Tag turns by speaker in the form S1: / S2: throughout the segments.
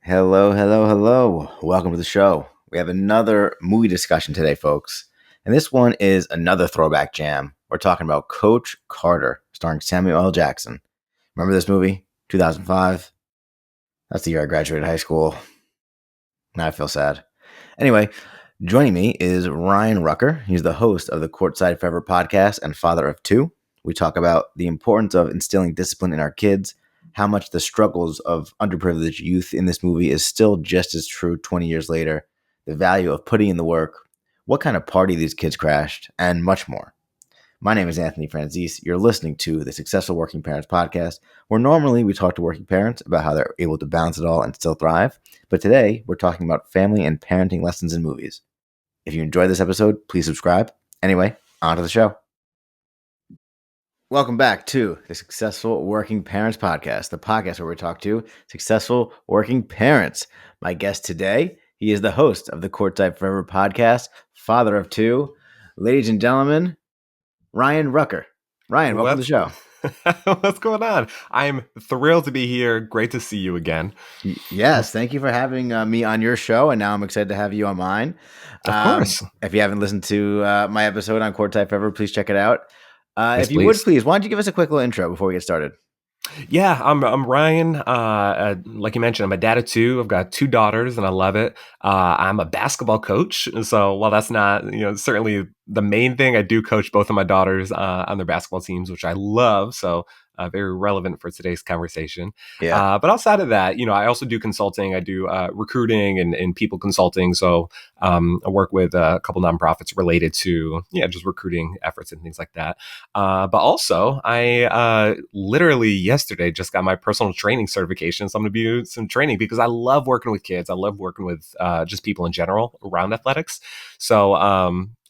S1: Hello, hello, hello. Welcome to the show. We have another movie discussion today, folks. And this one is another throwback jam. We're talking about Coach Carter, starring Samuel L. Jackson. Remember this movie? 2005? That's the year I graduated high school. Now I feel sad. Anyway, joining me is Ryan Rucker. He's the host of the Courtside Forever podcast and father of two. We talk about the importance of instilling discipline in our kids, how much the struggles of underprivileged youth in this movie is still just as true 20 years later, the value of putting in the work, what kind of party these kids crashed, and much more. My name is Anthony Franzese. You're listening to the Successful Working Parents podcast, where normally we talk to working parents about how they're able to balance it all and still thrive. But today, we're talking about family and parenting lessons in movies. If you enjoyed this episode, please subscribe. Anyway, on to the show. Welcome back to the Successful Working Parents podcast, the podcast where we talk to successful working parents. My guest today, he is the host of the Courtside Forever podcast, father of two. Ladies and gentlemen, Ryan Rucker. Ryan, welcome to the show.
S2: What's going on? I'm thrilled to be here. Great to see you again.
S1: Yes, thank you for having me on your show, and now I'm excited to have you on mine.
S2: Of course.
S1: If you haven't listened to my episode on Courtside Forever, please check it out.
S2: Yes,
S1: if you would, please, why don't you give us a quick little intro before we get started?
S2: Yeah, I'm Ryan. Like you mentioned, I'm a dad of two. I've got two daughters, and I love it. I'm a basketball coach, so while that's not, certainly the main thing, I do coach both of my daughters on their basketball teams, which I love. So very relevant for today's conversation.
S1: Yeah.
S2: But outside of that, I also do consulting. I do recruiting and people consulting. So I work with a couple nonprofits related to just recruiting efforts and things like that. But also, I literally yesterday just got my personal training certification. So I'm going to be doing some training because I love working with kids. I love working with just people in general around athletics. So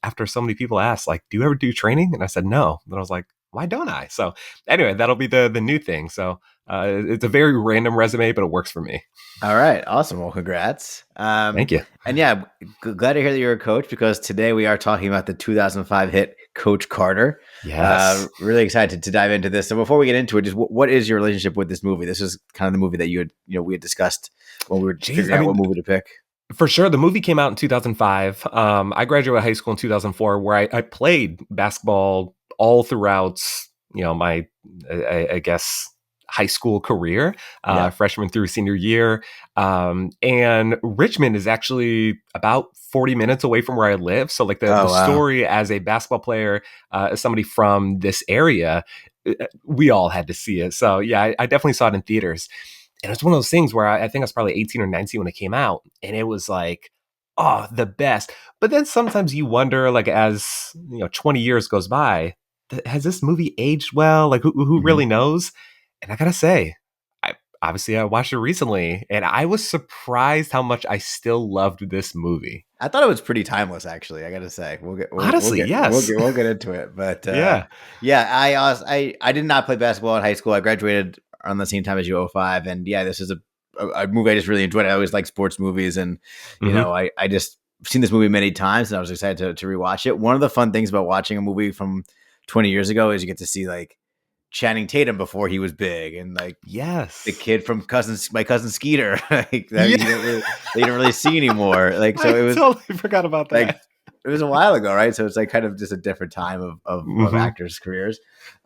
S2: after so many people asked, like, do you ever do training? And I said, no. And I was like, why don't I? So anyway, that'll be the new thing. So it's a very random resume, but it works for me.
S1: All right. Awesome. Well, congrats.
S2: Thank you.
S1: And yeah, glad to hear that you're a coach because today we are talking about the 2005 hit Coach Carter.
S2: Yes.
S1: Really excited to dive into this. So before we get into it, just what is your relationship with this movie? This is kind of the movie that we had discussed when we were figuring out what movie to pick.
S2: For sure. The movie came out in 2005. I graduated high school in 2004 where I played basketball all throughout, my, I guess, high school career, freshman through senior year. And Richmond is actually about 40 minutes away from where I live. So like the story as a basketball player, as somebody from this area, we all had to see it. So yeah, I definitely saw it in theaters. And it's one of those things where I think I was probably 18 or 19 when it came out. And it was like, oh, the best. But then sometimes you wonder, like, as 20 years goes by, has this movie aged well? Like, who really knows? And I gotta say, I watched it recently, and I was surprised how much I still loved this movie.
S1: I thought it was pretty timeless, actually. I gotta say,
S2: yes,
S1: we'll get into it. But I did not play basketball in high school. I graduated on the same time as you, 05, and this is a movie I just really enjoyed. I always like sports movies, and I just seen this movie many times, and I was excited to rewatch it. One of the fun things about watching a movie from 20 years ago is you get to see like Channing Tatum before he was big, and like the kid from my cousin Skeeter, like that you don't really see anymore. Like so,
S2: I totally forgot about that.
S1: Like, it was a while ago, right? So it's like kind of just a different time of actors' careers.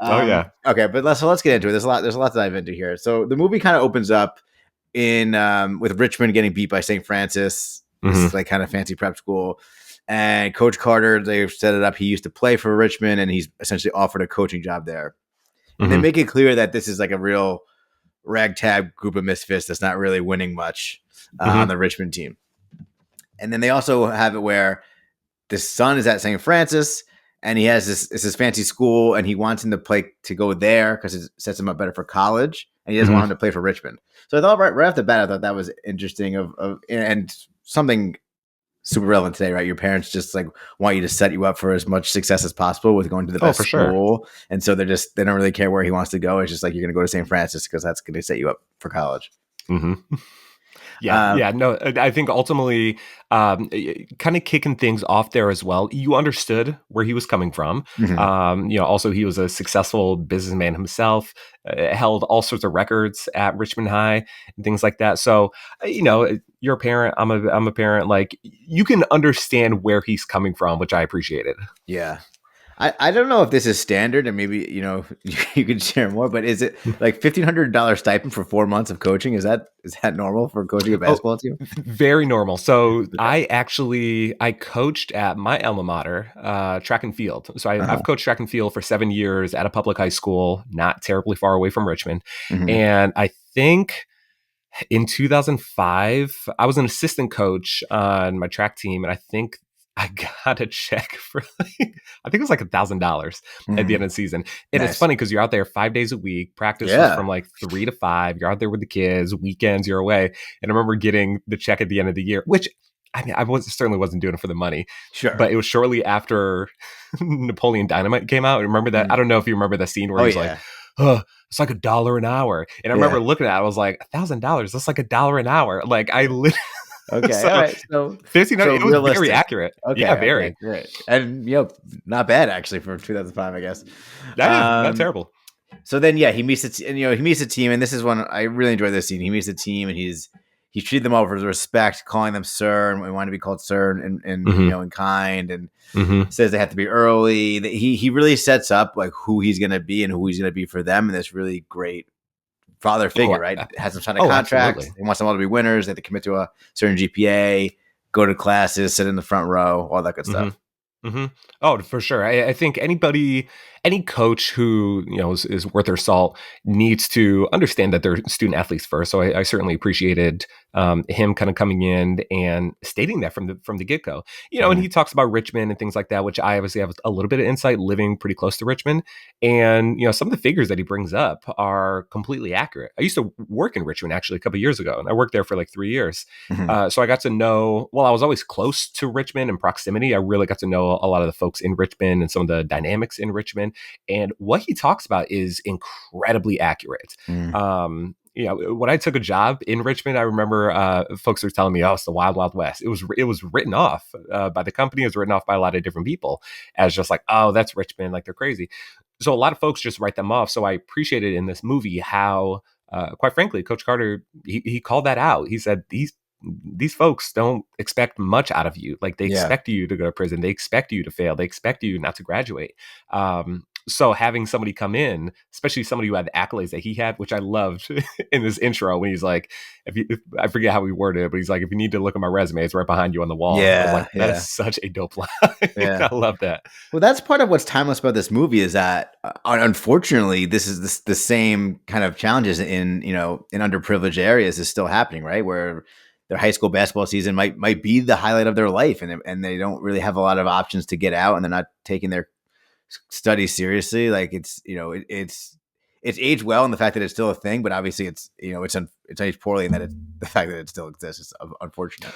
S1: Okay, but let's get into it. There's a lot to dive into here. So the movie kind of opens up in with Richmond getting beat by St. Francis. This is like kind of fancy prep school. And Coach Carter, they've set it up. He used to play for Richmond, and he's essentially offered a coaching job there. And they make it clear that this is like a real ragtag group of misfits that's not really winning much on the Richmond team. And then they also have it where the son is at St. Francis, and he has this fancy school, and he wants him to go there because it sets him up better for college, and he doesn't want him to play for Richmond. So I thought right off the bat, I thought that was interesting and something super relevant today, right? Your parents just like want you to set you up for as much success as possible with going to the best school. And so they don't really care where he wants to go. It's just like, you're going to go to St. Francis because that's going to set you up for college.
S2: Yeah, yeah, no, I think ultimately, kind of kicking things off there as well. You understood where he was coming from.
S1: Mhm.
S2: Also he was a successful businessman himself, held all sorts of records at Richmond High and things like that. So, you're a parent. I'm a parent. Like you can understand where he's coming from, which I appreciated.
S1: Yeah. I don't know if this is standard, and maybe you could share more. But is it like $1,500 stipend for 4 months of coaching? Is that normal for coaching a
S2: Oh,
S1: basketball team?
S2: very normal. So
S1: Okay.
S2: I coached at my alma mater, track and field. So I've
S1: Uh-huh.
S2: coached track and field for 7 years at a public high school, not terribly far away from Richmond.
S1: Hmm.
S2: And I think in 2005, I was an assistant coach on my track team, and I think I got a check for I think it was like $1,000 at the end
S1: Hmm.
S2: of the season. And it's
S1: Nice.
S2: funny because you're out there 5 days a week. Practice was
S1: Yeah.
S2: from like 3 to 5. You're out there with the kids. Weekends, you're away. And I remember getting the check at the end of the year, which I mean, certainly wasn't doing it for the money,
S1: Sure.
S2: but it was shortly after Napoleon Dynamite came out. Remember that? I
S1: Mhm.
S2: don't know if you remember the scene where
S1: Oh
S2: he's like,
S1: yeah.
S2: oh, it's like $1 an hour. And I
S1: Yeah.
S2: remember looking at it, I was like, $1,000, that's like $1 an hour. Like I literally,
S1: Okay. All
S2: so
S1: right. So
S2: 59,
S1: so
S2: it was very
S1: realistic.
S2: accurate. Yeah,
S1: Okay. Okay.
S2: very.
S1: Great. And not bad actually for 2005, I guess.
S2: Yeah, not
S1: Um.
S2: terrible.
S1: So then, yeah, he meets the team, and this is one I really enjoy this scene. He meets the team, and he's treated them all with respect, calling them sir, and we want to be called sir, and
S2: Hmm.
S1: in kind, and
S2: Hmm.
S1: says they have to be early. He really sets up like who he's gonna be and who he's gonna be for them, and this really great father
S2: Oh,
S1: figure, right? Has them sign a
S2: oh,
S1: contract.
S2: absolutely.
S1: He wants them all to be winners. They have to commit to a certain GPA, go to classes, sit in the front row, all that good
S2: Hmm.
S1: stuff.
S2: Hmm. Oh, for sure. I think any coach who is worth their salt needs to understand that they're student athletes first. So I certainly appreciated him kind of coming in and stating that from the get go. And
S1: Hmm.
S2: he talks about Richmond and things like that, which I obviously have a little bit of insight, living pretty close to Richmond. And some of the figures that he brings up are completely accurate. I used to work in Richmond actually a couple of years ago, and I worked there for like 3 years.
S1: Hmm.
S2: So I got to know, well, I was always close to Richmond and proximity. I really got to know a lot of the folks in Richmond and some of the dynamics in Richmond. And what he talks about is incredibly accurate.
S1: Hmm.
S2: When I took a job in Richmond, I remember folks were telling me, "Oh, it's the Wild Wild West." It was written off by the company. It was written off by a lot of different people as just like, "Oh, that's Richmond," like they're crazy. So a lot of folks just write them off. So I appreciated in this movie how, quite frankly, Coach Carter he called that out. He said these folks don't expect much out of you. Like they
S1: Yeah.
S2: expect you to go to prison. They expect you to fail. They expect you not to graduate. So having somebody come in, especially somebody who had the accolades that he had, which I loved in this intro when he's like, if I forget how he worded it, but he's like, if you need to look at my resume, it's right behind you on the wall. I was like,
S1: Yeah.
S2: that is
S1: Yeah.
S2: such a dope line.
S1: Yeah.
S2: I love that.
S1: Well, that's part of what's timeless about this movie is that, unfortunately, the same kind of challenges in underprivileged areas is still happening, right? Where their high school basketball season might be the highlight of their life, and they don't really have a lot of options to get out, and they're not taking their studies seriously. Like it's aged well in the fact that it's still a thing, but obviously it's aged poorly in that the fact that it still exists is unfortunate.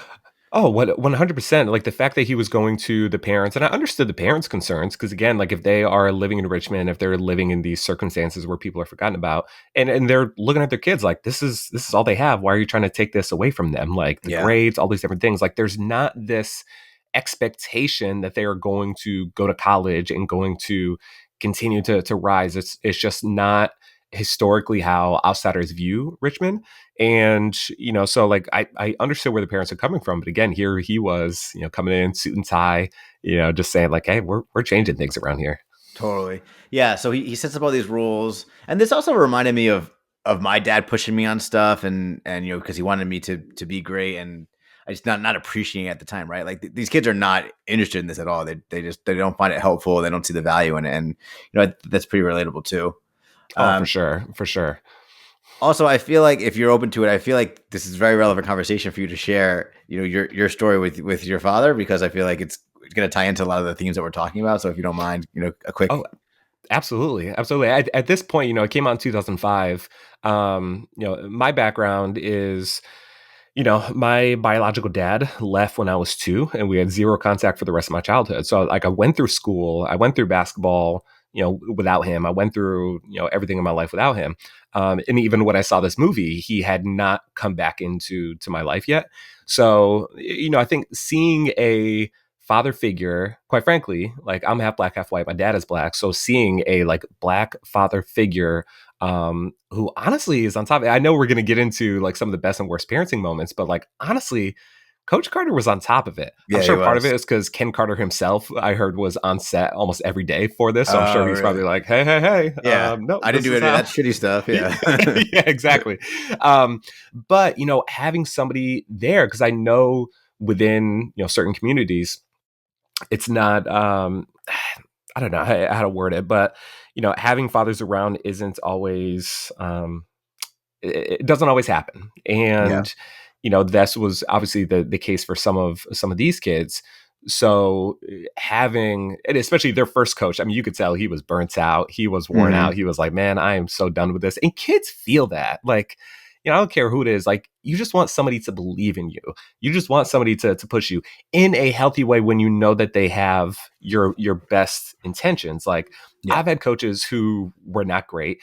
S2: Oh, what 100%. Like the fact that he was going to the parents, and I understood the parents' concerns because again, like if they are living in Richmond, if they're living in these circumstances where people are forgotten about, and they're looking at their kids like this is all they have. Why are you trying to take this away from them? Like the
S1: Yeah.
S2: grades, all these different things. Like there's not this expectation that they are going to go to college and going to continue to rise. It's just not historically how outsiders view Richmond. And, so like I understood where the parents are coming from. But again, here he was, coming in suit and tie, just saying like, hey, we're changing things around here.
S1: Totally. Yeah. So he sets up all these rules, and this also reminded me of my dad pushing me on stuff, and because he wanted me to be great, and I just not appreciating it at the time, right? Like these kids are not interested in this at all. They don't find it helpful. They don't see the value in it, and that's pretty relatable too.
S2: Oh, for
S1: Um,
S2: sure. For sure.
S1: Also, I feel like if you're open to it, I feel like this is a very relevant conversation for you to share, your story with your father, because I feel like it's going to tie into a lot of the themes that we're talking about. So if you don't mind, a
S2: Oh,
S1: quick.
S2: absolutely. Absolutely. At this point, it came out in 2005. My background is, my biological dad left when I was 2 and we had zero contact for the rest of my childhood. So like I went through school, I went through basketball, without him. I went through, everything in my life without him. And even when I saw this movie, he had not come back into my life yet. So, I think seeing a father figure, quite frankly, like I'm half black, half white. My dad is black. So seeing a like black father figure who honestly is on top of it. I know we're going to get into like some of the best and worst parenting moments, but like honestly, Coach Carter was on top of it. I'm
S1: Yeah, he
S2: sure part of
S1: was.
S2: it is because Ken Carter himself, I heard, was on set almost every day for this. So I'm sure
S1: Oh,
S2: he's probably
S1: really?
S2: like, hey,
S1: Yeah.
S2: no,
S1: I didn't
S2: this
S1: do
S2: is
S1: any of
S2: how.
S1: that shitty stuff. Yeah.
S2: Yeah, exactly. But having somebody there, because I know within certain communities, it's not. I don't know how to word it, but having fathers around isn't always. It doesn't always happen,
S1: Yeah.
S2: and this was obviously the case for some of these kids. So having, and especially their first coach, I mean, you could tell he was burnt out, he was worn out,
S1: Hmm.
S2: he was like, man, I am so done with this. And kids feel that, like, I don't care who it is, like, you just want somebody to believe in you, you just want somebody to push you in a healthy way when you know that they have your best intentions. Like,
S1: Yeah.
S2: I've had coaches who were not great,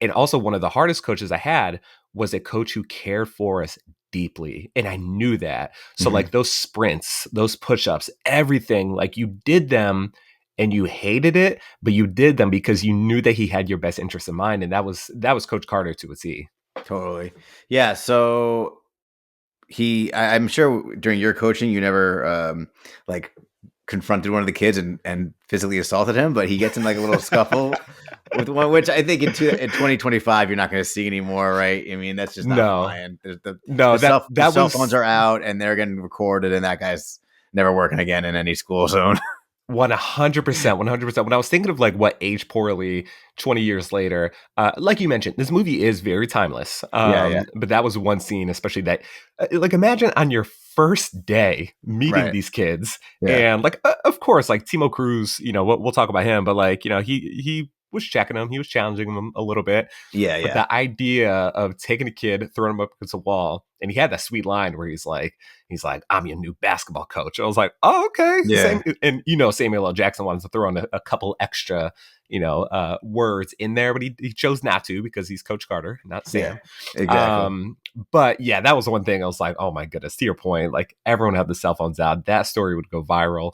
S2: and also one of the hardest coaches I had was a coach who cared for us deeply. And I knew that. So
S1: Hmm.
S2: like those sprints, those push-ups, everything, like you did them and you hated it, but you did them because you knew that he had your best interest in mind. And that was Coach Carter to a T.
S1: Totally. Yeah. So I'm sure during your coaching, you never like confronted one of the kids and physically assaulted him, but he gets in like a little scuffle with one, which I think in 2025 you're not going to see anymore, right? I mean, that's just not
S2: No,
S1: flying.
S2: no,
S1: The
S2: that
S1: cell phones
S2: was
S1: are out and they're getting recorded, and that guy's never working again in any school zone.
S2: 100%, 100%. When I was thinking of like what aged poorly 20 years later, like you mentioned, this movie is very timeless.
S1: Yeah, yeah,
S2: But that was one scene, especially that, like, imagine on your first day meeting
S1: right,
S2: these kids,
S1: yeah,
S2: and like, of course, like Timo Cruz, we'll talk about him, but like, he was checking him, he was challenging him a little bit.
S1: yeah,
S2: But
S1: yeah,
S2: the idea of taking a kid, throwing him up against a wall, and he had that sweet line where he's like, I'm your new basketball coach. I was like, oh, okay.
S1: yeah,
S2: Same. And Samuel L. Jackson wanted to throw in a couple extra, words in there, but he chose not to because he's Coach Carter, not
S1: yeah,
S2: Sam.
S1: exactly.
S2: But yeah, that was the one thing I was like, oh my goodness, to your point, like everyone had the cell phones out. That story would go viral.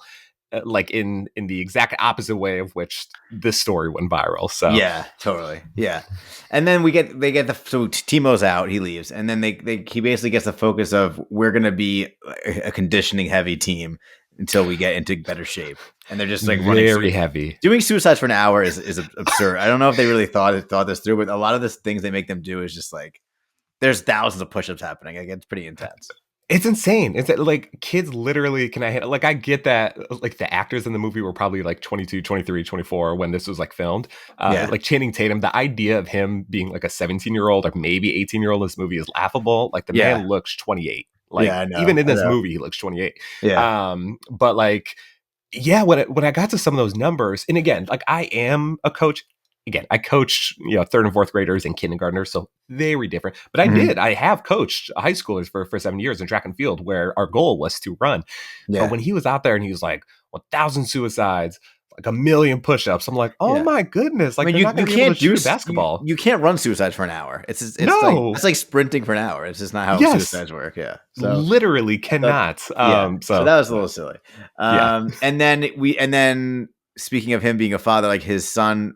S2: Like in the exact opposite way of which this story went viral. So
S1: Yeah, totally. Yeah. And then they get so Timo's out, he leaves, and then he basically gets the focus of we're going to be a conditioning heavy team until we get into better shape. And they're just like
S2: very heavy.
S1: doing suicides for an hour is absurd. I don't know if they really thought this through, but a lot of the things they make them do is just like there's thousands of push-ups happening. Like, it's pretty intense.
S2: It's insane. It's that, like, kids literally can like, I get that, like, the actors in the movie were probably like 22, 23, 24 when this was like filmed.
S1: Yeah.
S2: Like Channing Tatum, the idea of him being like a 17-year-old or maybe 18-year-old in this movie is laughable. Like the
S1: Yeah.
S2: man looks 28.
S1: Yeah,
S2: Like
S1: I know.
S2: even in
S1: I
S2: this
S1: know.
S2: movie, he looks 28.
S1: Yeah.
S2: But like, yeah, when I got to some of those numbers, and again, like I am a coach. Again, I coached, third and fourth graders and kindergartners, so very different. But
S1: Mhm.
S2: I have coached high schoolers for 7 years in track and field where our goal was to run. But
S1: Yeah.
S2: when he was out there and he was like 1,000 suicides, like a million push-ups, I'm like, oh
S1: Yeah.
S2: my goodness,
S1: I
S2: like
S1: mean,
S2: they're not
S1: you
S2: going to be able
S1: can't
S2: to shoot a basketball.
S1: you can't run suicides for an hour. It's like
S2: No,
S1: it's like sprinting for an hour. It's just not how
S2: yes,
S1: suicides work. Yeah. So
S2: literally
S1: that
S2: cannot.
S1: yeah. So
S2: So
S1: that was a little silly.
S2: yeah.
S1: And then speaking of him being a father, like his son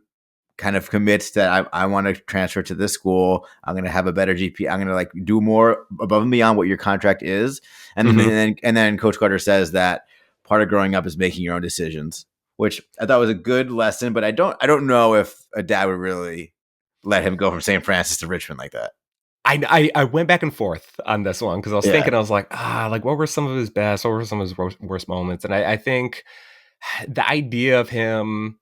S1: kind of commits that I want to transfer to this school. I'm going to have a better GP. I'm going to like do more above and beyond what your contract is.
S2: Mhm.
S1: And then Coach Carter says that part of growing up is making your own decisions, which I thought was a good lesson. But I don't know if a dad would really let him go from St. Francis to Richmond like that.
S2: I went back and forth on this one because I was
S1: Yeah.
S2: thinking, I was like, like what were some of his best, what were some of his worst moments? And I think the idea of him,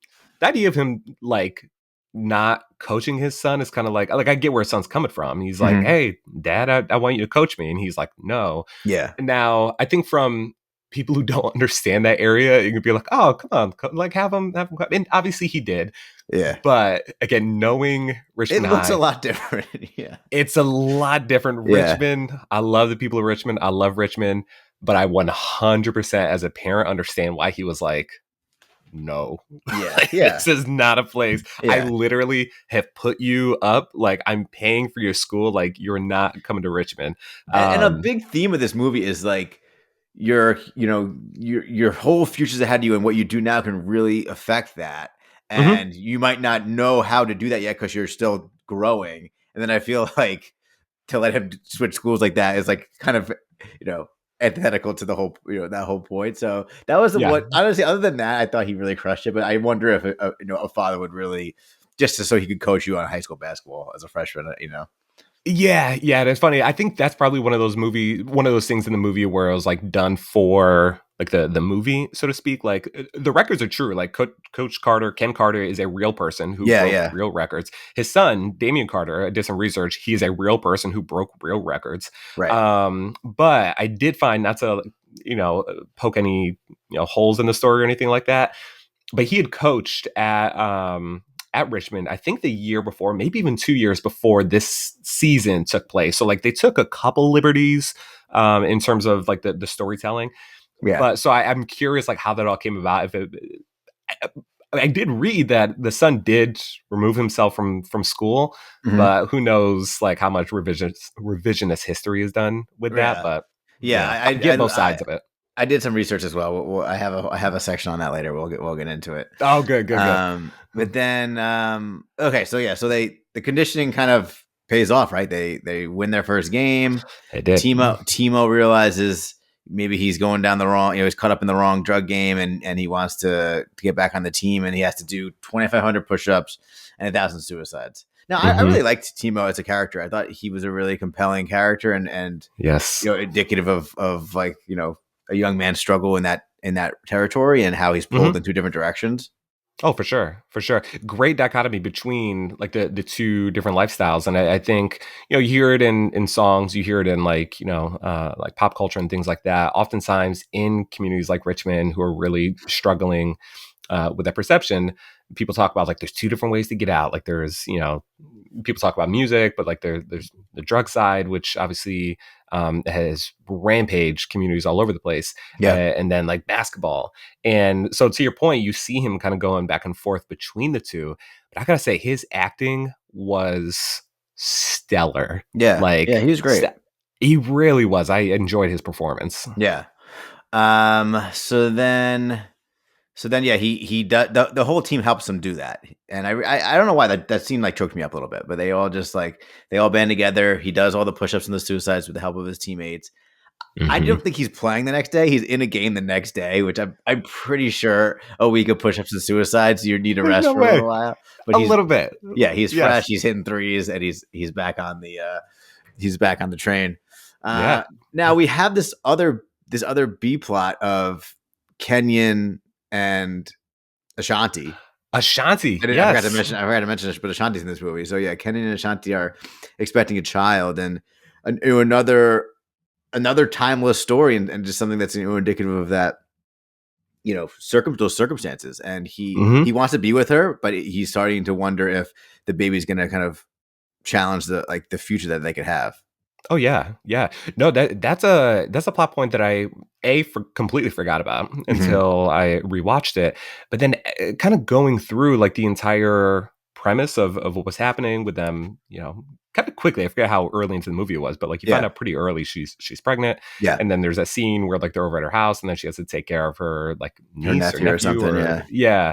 S2: like not coaching his son is kind of like I get where his son's coming from. He's like,
S1: Mm-hmm.
S2: hey, dad, I want you to coach me. And he's like, no.
S1: Yeah.
S2: Now, I think from people who don't understand that area, you could be like, oh, come on, like have him. And obviously he did.
S1: Yeah.
S2: But again, knowing
S1: It
S2: Richmond
S1: looks a
S2: High,
S1: lot different. Yeah.
S2: it's a lot different.
S1: Yeah.
S2: Richmond, I love the people of Richmond. I love Richmond, but I 100% as a parent understand why he was like, no,
S1: Yeah,
S2: like,
S1: yeah,
S2: this is not a place. I
S1: yeah.
S2: literally have put you up. Like, I'm paying for your school. Like, you're not coming to Richmond.
S1: And a
S2: Um,
S1: big theme of this movie is like your whole future's ahead of you, and what you do now can really affect that.
S2: mhm.
S1: And you might not know how to do that yet because you're still growing. And then I feel like to let him switch schools like that is like kind of you know antithetical to the whole that whole point. So that was
S2: Yeah.
S1: what honestly. Other than that, I thought he really crushed it. But I wonder if a father would really so he could coach you on high school basketball as a freshman.
S2: Yeah, yeah, that's funny. I think that's probably one of those things in the movie where it was like done for like the movie, so to speak. Like the records are true. Like Coach Carter, Ken Carter is a real person who
S1: Yeah,
S2: broke
S1: yeah,
S2: real records. His son, Damian Carter, I did some research. He is a real person who broke real records.
S1: right.
S2: But I did find not to poke any holes in the story or anything like that, but he had coached at Richmond, I think the year before, maybe even 2 years before this season took place. So like they took a couple liberties in terms of like the storytelling.
S1: Yeah.
S2: But so I'm curious like how that all came about. I did read that the son did remove himself from school,
S1: Mhm.
S2: but who knows like how much revisionist history is done with that.
S1: Yeah.
S2: But
S1: Yeah,
S2: I get both sides of it.
S1: I did some research as well. I have a section on that later. We'll get into it.
S2: Oh, good, good, good.
S1: But then okay, so yeah, so the conditioning kind of pays off, right? They win their first game.
S2: It did.
S1: Timo realizes maybe he's going down the wrong, he's caught up in the wrong drug game, and he wants to get back on the team, and he has to do 2,500 push-ups and 1,000 suicides. Now, I
S2: Hmm.
S1: really liked Timo as a character. I thought he was a really compelling character, and
S2: Yes.
S1: indicative of like a young man's struggle in that territory and how he's pulled
S2: Hmm.
S1: in two different directions.
S2: Oh, for sure, for sure. Great dichotomy between like the two different lifestyles, and I think you hear it in songs, you hear it in like pop culture and things like that. Oftentimes in communities like Richmond, who are really struggling with that perception, people talk about like there's two different ways to get out. Like there's people talk about music, but like there's the drug side, which obviously has rampage communities all over the place,
S1: Yeah,
S2: and then like basketball. And so, to your point, you see him kind of going back and forth between the two. But I gotta say, his acting was stellar.
S1: yeah, yeah.
S2: Like,
S1: He was great.
S2: he really was. I enjoyed his performance.
S1: Yeah. So then yeah, he does the whole team helps him do that, and I don't know why that seemed like choked me up a little bit, but they all just like they all band together. He does all the push-ups and the suicides with the help of his teammates. I
S2: Hmm.
S1: don't think he's playing the next day. He's in a game the next day, which I'm pretty sure a week of push-ups and suicides, you need a
S2: There's
S1: rest
S2: no
S1: for a little
S2: way.
S1: while. But
S2: A little bit.
S1: he's fresh.
S2: Yes.
S1: He's hitting threes, and he's back on the he's back on the train.
S2: Yeah.
S1: Now we have this other B plot of Kenyon and Ashanti.
S2: Ashanti. Yes.
S1: I forgot to mention this, but Ashanti's in this movie. So yeah, Kenyon and Ashanti are expecting a child, and another timeless story, and just something that's indicative of that those circumstances. And he
S2: Hmm.
S1: wants to be with her, but he's starting to wonder if the baby's going to kind of challenge the future that they could have.
S2: Oh yeah, yeah. No, that's a plot point that I completely forgot about
S1: Hmm.
S2: until I rewatched it. But then, kind of going through like the entire premise of what was happening with them, kind of quickly. I forget how early into the movie it was, but like you find
S1: Yeah,
S2: out pretty early she's pregnant,
S1: yeah,
S2: and then there's that scene where like they're over at her house, and then she has to take care of her like
S1: her
S2: niece or
S1: nephew or
S2: nephew
S1: something.
S2: or
S1: Yeah,
S2: yeah.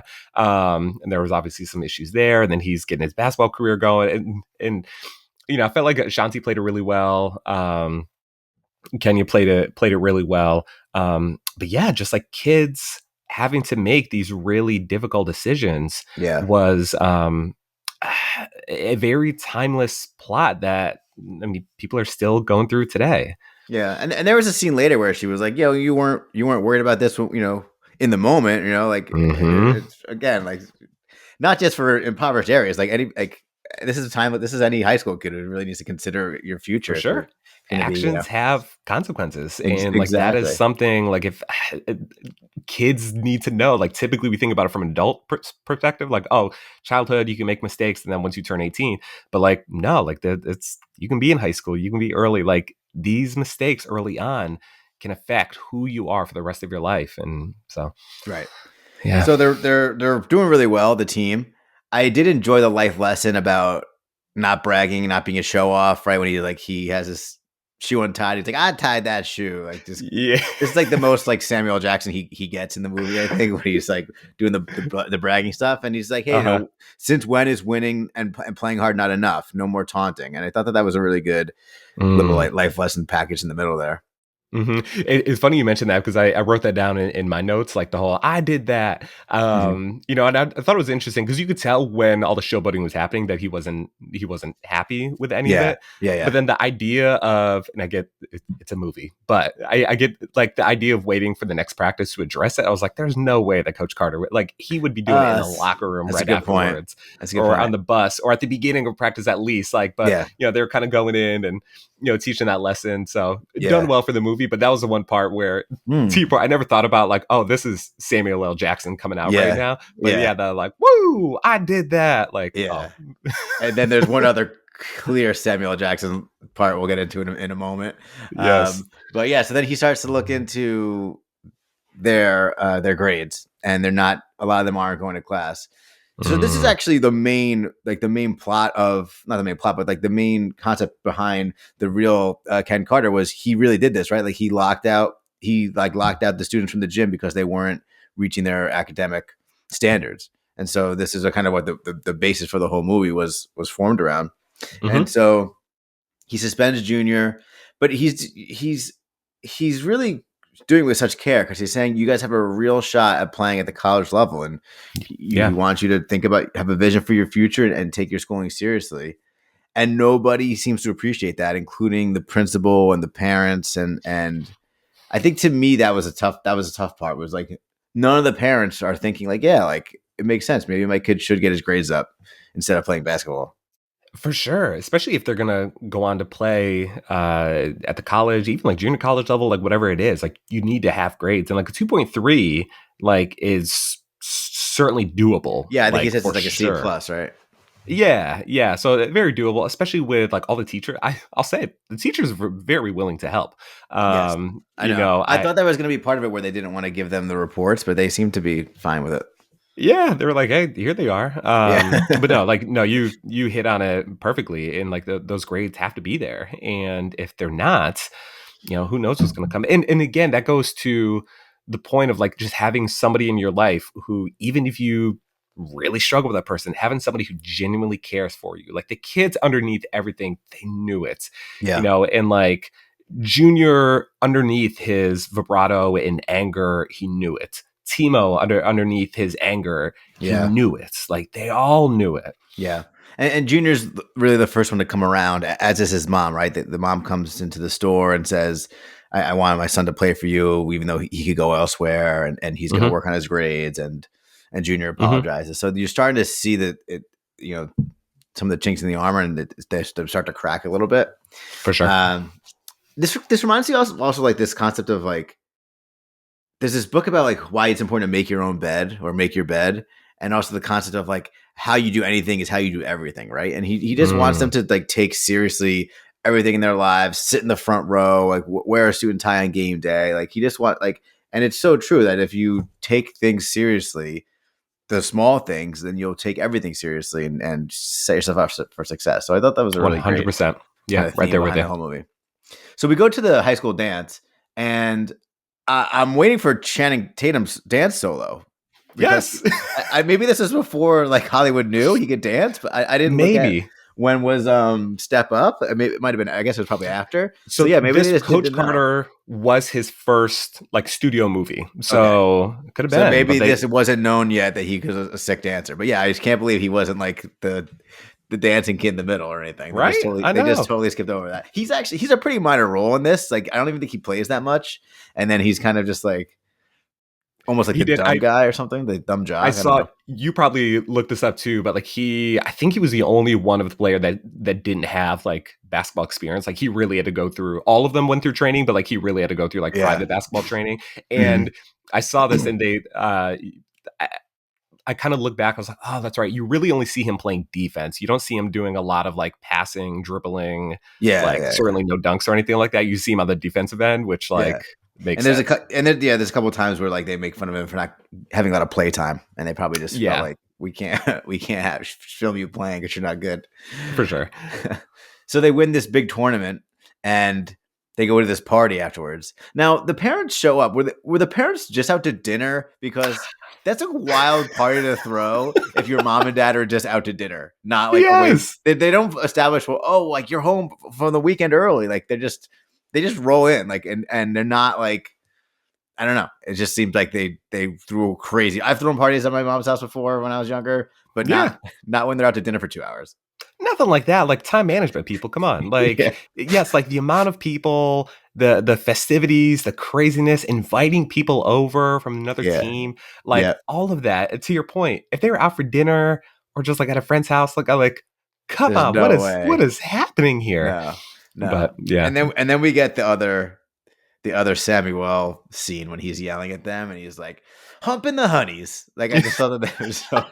S2: And there was obviously some issues there, and then he's getting his basketball career going, and I felt like Shanti played it really well. Kenya played it really well. But yeah, just like kids having to make these really difficult decisions
S1: yeah.
S2: was a very timeless plot that I mean people are still going through today.
S1: Yeah, and there was a scene later where she was like, "Yo, you weren't worried about this, in the moment, like
S2: Hmm.
S1: it's again like not just for impoverished areas, like any like this is a time this is any high school kid who really needs to consider your
S2: For
S1: future if you're
S2: sure.
S1: going to be
S2: Actions have consequences. And like that is
S1: exactly
S2: something like if kids need to know, like typically we think about it from an adult perspective, like, oh, childhood, you can make mistakes. And then once you turn 18, but like, no, like that it's, you can be in high school, you can be early, like these mistakes early on can affect who you are for the rest of your life. And so,
S1: right.
S2: Yeah.
S1: So they're doing really well, the team. I did enjoy the life lesson about not bragging, not being a show off, right? When he has his shoe untied, he's like, I tied that shoe. Like just
S2: Yeah.
S1: this is like the most like Samuel L. Jackson he gets in the movie, I think, when he's like doing the bragging stuff, and he's like, hey,
S2: Uh-huh.
S1: since when is winning and playing hard not enough? No more taunting. And I thought that was a really good little
S2: Mm.
S1: like life lesson package in the middle there.
S2: It's funny you mentioned that because I wrote that down in my notes, like the whole I did that.
S1: Mhm.
S2: And I thought it was interesting because you could tell when all the showboating was happening that he wasn't happy with any of
S1: Yeah,
S2: it.
S1: yeah,
S2: But
S1: yeah.
S2: then the idea of, and I get it's a movie, but I get like the idea of waiting for the next practice to address it. I was like, there's no way that Coach Carter would, like, he would be doing it in the
S1: That's,
S2: locker room
S1: that's a
S2: right
S1: good point.
S2: afterwards
S1: That's a good
S2: or
S1: point.
S2: on the bus or at the beginning of practice at least. Like, but
S1: Yeah,
S2: they're kind of going in and teaching that lesson. So done
S1: yeah.
S2: well for the movie, but that was the one part where
S1: Mm.
S2: I never thought about like, oh, this is Samuel L. Jackson coming out right
S1: Yeah,
S2: now. But
S1: yeah,
S2: yeah, the like, woo, I did that. Like, oh,
S1: yeah. And then there's one other clear Samuel L. Jackson part we'll get into in a moment.
S2: yes.
S1: But yeah, so then he starts to look into their grades, and they're not, a lot of them aren't going to class. So this is
S2: Mm,
S1: actually the main plot of, not the main plot, but like the main concept behind the real Ken Carter was he really did this, right? Like he locked out the students from the gym because they weren't reaching their academic standards. And so this is a kind of what the basis for the whole movie was formed around. And
S2: hmm
S1: so he suspends Junior, but he's really doing it with such care because he's saying you guys have a real shot at playing at the college level, and he
S2: Yeah,
S1: wants you to think about, have a vision for your future, and take your schooling seriously. And nobody seems to appreciate that, including the principal and the parents. And I think to me that was a tough part. Was like none of the parents are thinking like, yeah, like it makes sense. Maybe my kid should get his grades up instead of playing basketball.
S2: for sure. Especially if they're gonna go on to play at the college, even like junior college level, like whatever it is. Like you need to have grades, and like a 2.3 like is certainly doable.
S1: Yeah, I think he
S2: Like
S1: says
S2: for
S1: it's like a C
S2: sure.
S1: plus, right?
S2: Yeah, yeah. So very doable, especially with like all the teacher. I'll say it, the teachers were very willing to help.
S1: Yes, I know. I
S2: I
S1: thought that was going to be part of it where they didn't want to give them the reports, but they seem to be fine with it.
S2: yeah, they were like, hey, here they are.
S1: Yeah.
S2: But no, like no, you hit on it perfectly, and like those grades have to be there, and if they're not, who knows what's going to come. And again, that goes to the point of like just having somebody in your life who, even if you really struggle with that person, having somebody who genuinely cares for you. Like the kids underneath everything, they knew it,
S1: Yeah.
S2: and like Junior underneath his vibrato and anger, he knew it. Timo underneath his anger, he
S1: Yeah.
S2: knew it. Like they all knew it.
S1: Yeah. And Junior's really the first one to come around, as is his mom, right? The mom comes into the store and says, I want my son to play for you, even though he could go elsewhere, and he's going to
S2: hmm
S1: work on his grades. And Junior
S2: hmm
S1: apologizes. So you're starting to see that you know, some of the chinks in the armor, and they start to crack a little bit.
S2: For sure.
S1: Um, this reminds me also like this concept of like, there's this book about like why it's important to make your own bed or make your bed, and also the concept of like how you do anything is how you do everything, right? And he just wants them
S2: Mm,
S1: to like take seriously everything in their lives, sit in the front row, like wear a suit and tie on game day. Like he just want like, and it's so true that if you take things seriously, the small things, then you'll take everything seriously, and set yourself up for success. So I thought that was a really great
S2: 100%.
S1: kind
S2: Yeah,
S1: of
S2: right
S1: theme
S2: there with
S1: behind
S2: you.
S1: the whole movie. So we go to the high school dance, and I'm waiting for Channing Tatum's dance solo because
S2: Yes.
S1: maybe this is before like Hollywood knew he could dance, but I didn't look at
S2: Maybe.
S1: when was Step Up. I mean, it might have been. I guess it was probably after. So
S2: So
S1: yeah, maybe they
S2: this
S1: just
S2: Coach
S1: didn't know.
S2: Carter was his first like studio movie.
S1: Okay,
S2: So it could have
S1: so
S2: been, but
S1: maybe
S2: they
S1: this wasn't known yet that he was a sick dancer. But yeah, I just can't believe he wasn't like the dancing kid in the middle or anything.
S2: right? I
S1: They just
S2: know.
S1: totally skipped over that. He's a pretty minor role in this. Like I don't even think he plays that much. And then he's kind of just like almost like
S2: He
S1: the
S2: did.
S1: dumb guy or something, the dumb
S2: I
S1: jock. I don't
S2: saw
S1: know.
S2: you probably looked this up too, but like I think he was the only one of the player that didn't have like basketball experience. Like he really had to go through, all of them went through training, but like he really had to go through like
S1: Yeah.
S2: private basketball training.
S1: Mhm.
S2: And I saw this and I, I kind of look back, I was like, oh, that's right. You really only see him playing defense. You don't see him doing a lot of like passing, dribbling,
S1: Yeah,
S2: like
S1: yeah,
S2: certainly no dunks or anything like that. You see him on the defensive end, which
S1: yeah.
S2: like Makes
S1: And there's
S2: sense.
S1: there's a couple of times where like they make fun of him for not having a lot of play time, and they probably just felt
S2: Yeah,
S1: like we can't film you playing because you're not good.
S2: for sure.
S1: So they win this big tournament, and they go to this party afterwards. Now the parents show up. Were the parents just out to dinner? Because that's a wild party to throw if your mom and dad are just out to dinner, not like away.
S2: Yes.
S1: They don't establish, well, oh, like you're home from the weekend early. Like they just roll in, like, and they're not like, I don't know. It just seems like they threw crazy. I've thrown parties at my mom's house before when I was younger, but not
S2: Yeah.
S1: not when they're out to dinner for 2 hours.
S2: Nothing like that. Like time management, people. Come on.
S1: Yeah,
S2: Like, yes, like the amount of people, the festivities, the craziness, inviting people over from another
S1: yeah,
S2: team,
S1: yeah.
S2: like all of that. And to your point, if they were out for dinner or just like at a friend's house, like I like, come
S1: There's
S2: on,
S1: no
S2: what
S1: way.
S2: is happening here?
S1: No, no.
S2: But yeah.
S1: And then we get the other Samuel scene when he's yelling at them and he's like, humping the honeys. Like I just thought that was so.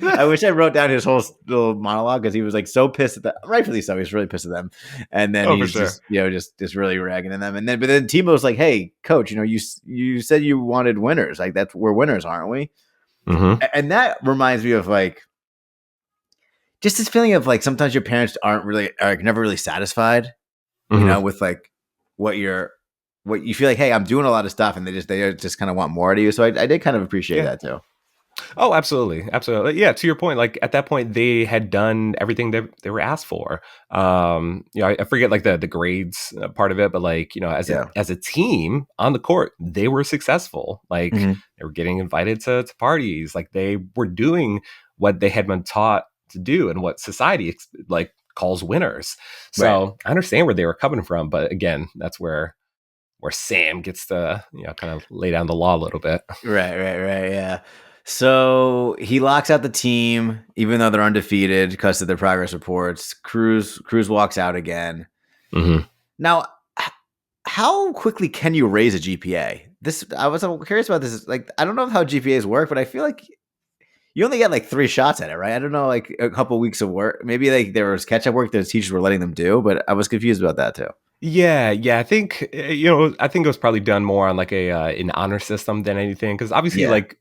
S1: I wish I wrote down his whole little monologue because he was like so pissed at them. Rightfully so. He's really pissed at them, and then
S2: Oh, for
S1: he's
S2: sure.
S1: just just really ragging on them. But then Timo's like, "Hey, coach, you said you wanted winners. Like we're winners, aren't we?"
S2: Mm-hmm.
S1: And that reminds me of like just this feeling of like sometimes your parents are never really satisfied,
S2: Mm-hmm.
S1: with like what you feel like. Hey, I'm doing a lot of stuff, and they just kind of want more out of you. So I did kind of appreciate
S2: Yeah.
S1: that too.
S2: Oh, absolutely, absolutely. Yeah, to your point, like at that point, they had done everything they were asked for. I forget like the grades part of it, but like
S1: Yeah.
S2: as a team on the court, they were successful. Like
S1: Hmm.
S2: they were getting invited to parties. Like they were doing what they had been taught to do and what society like calls winners.
S1: Right.
S2: So I understand where they were coming from, but again, that's where Sam gets to kind of lay down the law a little bit.
S1: Right. Yeah. So he locks out the team, even though they're undefeated because of their progress reports. Cruz walks out again.
S2: Hmm.
S1: Now, how quickly can you raise a GPA? This I was curious about this. Like, I don't know how GPAs work, but I feel like you only get like 3 shots at it, right? I don't know, like a couple weeks of work. Maybe like there was catch up work that the teachers were letting them do, but I was confused about that too.
S2: Yeah. I think I think it was probably done more on like a an honor system than anything because obviously
S1: Yeah.
S2: like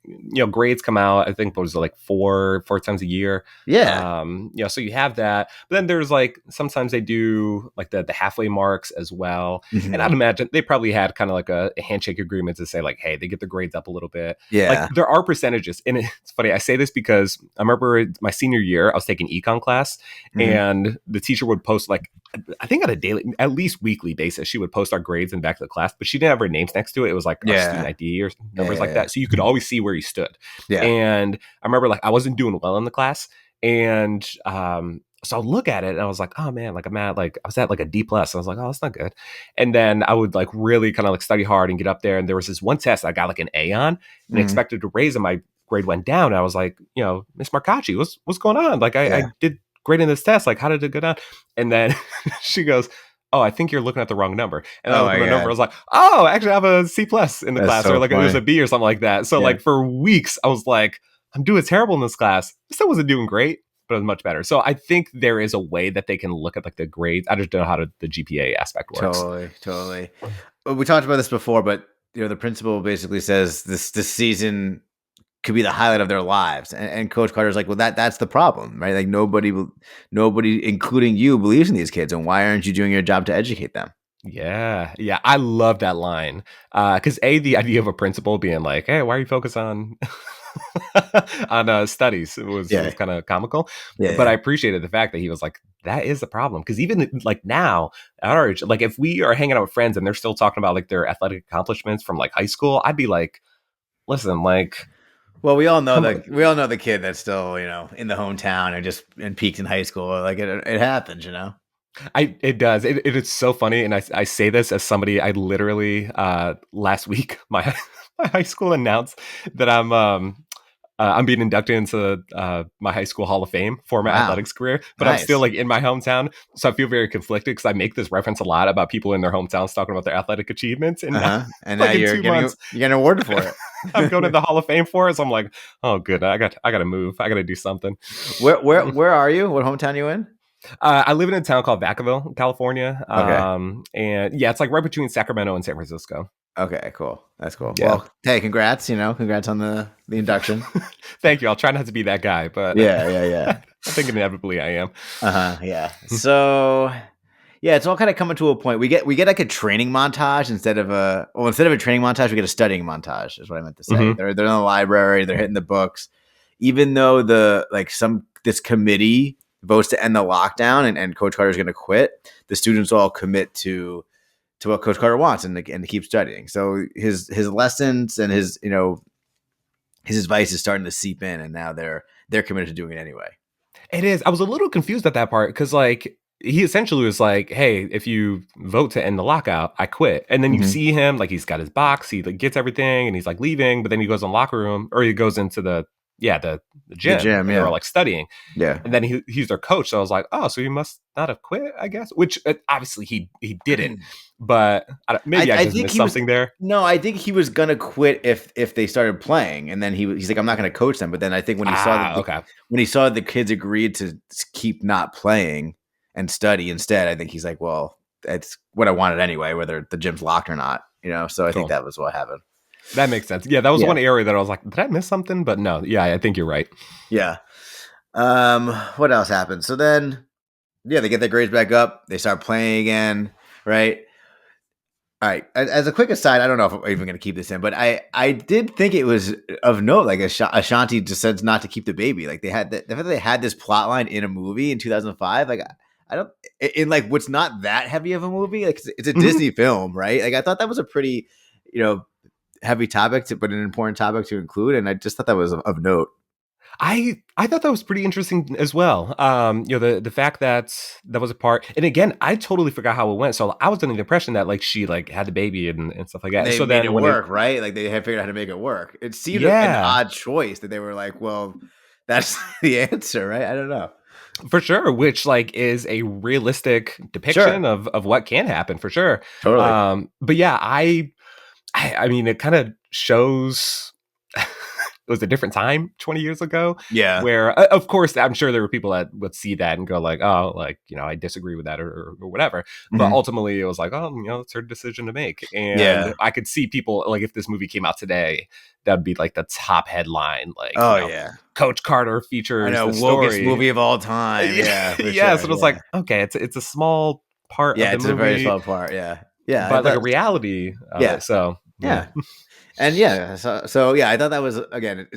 S2: grades come out. I think what was it, like four times a year.
S1: Yeah.
S2: So you have that, but then there's like sometimes they do like the halfway marks as well. And
S1: Hmm.
S2: I'd imagine they probably had kind of like a handshake agreement to say like, hey, they get the grades up a little bit. Like
S1: Yeah.
S2: there are percentages, and it's funny. I say this because I remember my senior year, I was taking econ class,
S1: Hmm.
S2: and the teacher would post like I think on a daily, at least weekly basis, she would post our grades in back of the class, but she didn't have our names next to it. It was like our student
S1: Yeah.
S2: ID or numbers like
S1: Yeah.
S2: that. So you could always see where you stood.
S1: Yeah.
S2: And I remember like I wasn't doing well in the class. And so I'd look at it and I was like, oh man, like I was at like a D plus. I was like, oh, that's not good. And then I would like really kind of like study hard and get up there. And there was this one test I got like an A on and
S1: Hmm.
S2: expected to raise and my grade went down. And I was like, Miss Marcacci, what's going on? Like I
S1: Yeah.
S2: did great in this test. Like, how did it go down? And then she goes, oh, I think you're looking at the wrong number. And I
S1: Oh
S2: look at
S1: my
S2: my number. I
S1: god.
S2: was like, oh, actually, I have a C plus in the
S1: That's
S2: class, or
S1: so
S2: like it was a
S1: funny.
S2: B or something like that. So
S1: Yeah.
S2: like for weeks, I was like, I'm doing terrible in this class. I still wasn't doing great, but it was much better. So I think there is a way that they can look at like the grades. I just don't know how the GPA aspect works.
S1: Totally. We talked about this before, but the principal basically says this season could be the highlight of their lives, and Coach Carter's like, well, that's the problem, right? Like nobody, including you, believes in these kids, and why aren't you doing your job to educate them?
S2: Yeah, I love that line because the idea of a principal being like, "Hey, why are you focused on on studies?" was
S1: Yeah,
S2: kind of comical, but I
S1: yeah,
S2: appreciated the fact that he was like, "That is the problem." Because even like now at our age, like if we are hanging out with friends and they're still talking about like their athletic accomplishments from like high school, I'd be like, "Listen, like,
S1: Well, we all know
S2: come on."
S1: the kid that's still in the hometown and peaked in high school. Like it happens.
S2: It does. It is so funny, and I say this as somebody I literally last week my my high school announced that I'm being inducted into my high school Hall of Fame for my
S1: Wow,
S2: athletics career, but I'm still
S1: nice.
S2: like in my hometown, so I feel very conflicted because I make this reference a lot about people in their hometowns talking about their athletic achievements, and
S1: Uh
S2: now,
S1: huh. And now
S2: like in
S1: you're
S2: 2 months,
S1: getting an award for
S2: I'm going to
S1: it.
S2: the Hall of Fame for it. So I'm like, oh, good, I got to move, I got to do something.
S1: Where are you? What hometown you in?
S2: I live in a town called Vacaville, California.
S1: Okay.
S2: And yeah, it's like right between Sacramento and San Francisco.
S1: Okay, cool. That's cool.
S2: Yeah.
S1: Well, hey, congrats, congrats on the induction.
S2: Thank you. I'll try not to be that guy, but
S1: Yeah, yeah, yeah.
S2: I think inevitably I am.
S1: Uh-huh, yeah. So, yeah, it's all kind of coming to a point. We get like a training montage instead of a training montage, we get a studying montage, is what I meant to say.
S2: Mm-hmm.
S1: They're in the library, they're hitting the books. Even though this committee votes to end the lockdown and Coach Carter's going to quit, the students all commit to what Coach Carter wants and to keep studying. So his lessons and his advice is starting to seep in, and now they're committed to doing it anyway.
S2: It is. I was a little confused at that part because, like, he essentially was like, "Hey, if you vote to end the lockout, I quit." And then you
S1: Mhm.
S2: see him like he's got his box, he like gets everything, and he's like leaving. But then he goes in the locker room, or he goes into the
S1: The
S2: gym,
S1: gym,
S2: and they're
S1: yeah,
S2: all like studying.
S1: yeah.
S2: And then he's their coach. So I was like, oh, so he must not have quit, I guess. Which obviously he didn't. But maybe I
S1: I
S2: just
S1: think
S2: missed
S1: he was
S2: something there.
S1: no, I think he was gonna quit if they started playing, and then he's like, I'm not gonna coach them. But then I think
S2: Okay.
S1: when he saw the kids agreed to keep not playing and study instead, I think he's like, well, that's what I wanted anyway, whether the gym's locked or not. So I think
S2: Cool.
S1: that was what happened.
S2: That makes sense. Yeah, that was
S1: Yeah,
S2: one area that I was like, did I miss something? But no, yeah, I think you're right.
S1: yeah. What else happened? So then, yeah, they get their grades back up. They start playing again, right? All right. As a quick aside, I don't know if I'm even going to keep this in, but I did think it was of note, like Ashanti decides not to keep the baby. Like the fact that they had this plot line in a movie in 2005. Like I don't in like what's not that heavy of a movie. Like it's a
S2: Mhm.
S1: Disney film, right? Like I thought that was a pretty you know heavy topic, but an important topic to include, and I just thought that was of note.
S2: I thought that was pretty interesting as well. The fact that that was a part, and again, I totally forgot how it went. So I was under the impression that like she like had the baby and stuff like that. And
S1: They
S2: so
S1: made
S2: then
S1: it
S2: when it,
S1: work, right? Like they had figured out how to make it work. It seemed an
S2: yeah,
S1: odd choice that they were like, well, that's the answer, right? I don't know.
S2: for sure, which like is a realistic
S1: Sure,
S2: depiction of what can happen for sure.
S1: totally.
S2: But yeah, I mean, it kind of shows it was a different time 20 years ago
S1: Yeah.
S2: where of course I'm sure there were people that would see that and go like, oh, like, I disagree with that or whatever. But
S1: Mhm.
S2: ultimately it was like, oh, it's her decision to make. And
S1: Yeah.
S2: I could see people like if this movie came out today, that'd be like the top headline, like,
S1: Oh yeah.
S2: Coach Carter
S1: I
S2: features
S1: know,
S2: the
S1: wokest
S2: story.
S1: movie of all time.
S2: Yeah,
S1: Yeah, for
S2: yes.
S1: sure.
S2: And it was
S1: Yeah.
S2: like, okay, it's a small part of
S1: Yeah,
S2: the
S1: it's a very
S2: movie,
S1: small part. Yeah. Yeah. I
S2: but like a
S1: thought
S2: reality of
S1: yeah.
S2: it. So yeah.
S1: Yeah. And yeah, so yeah, I thought that was again,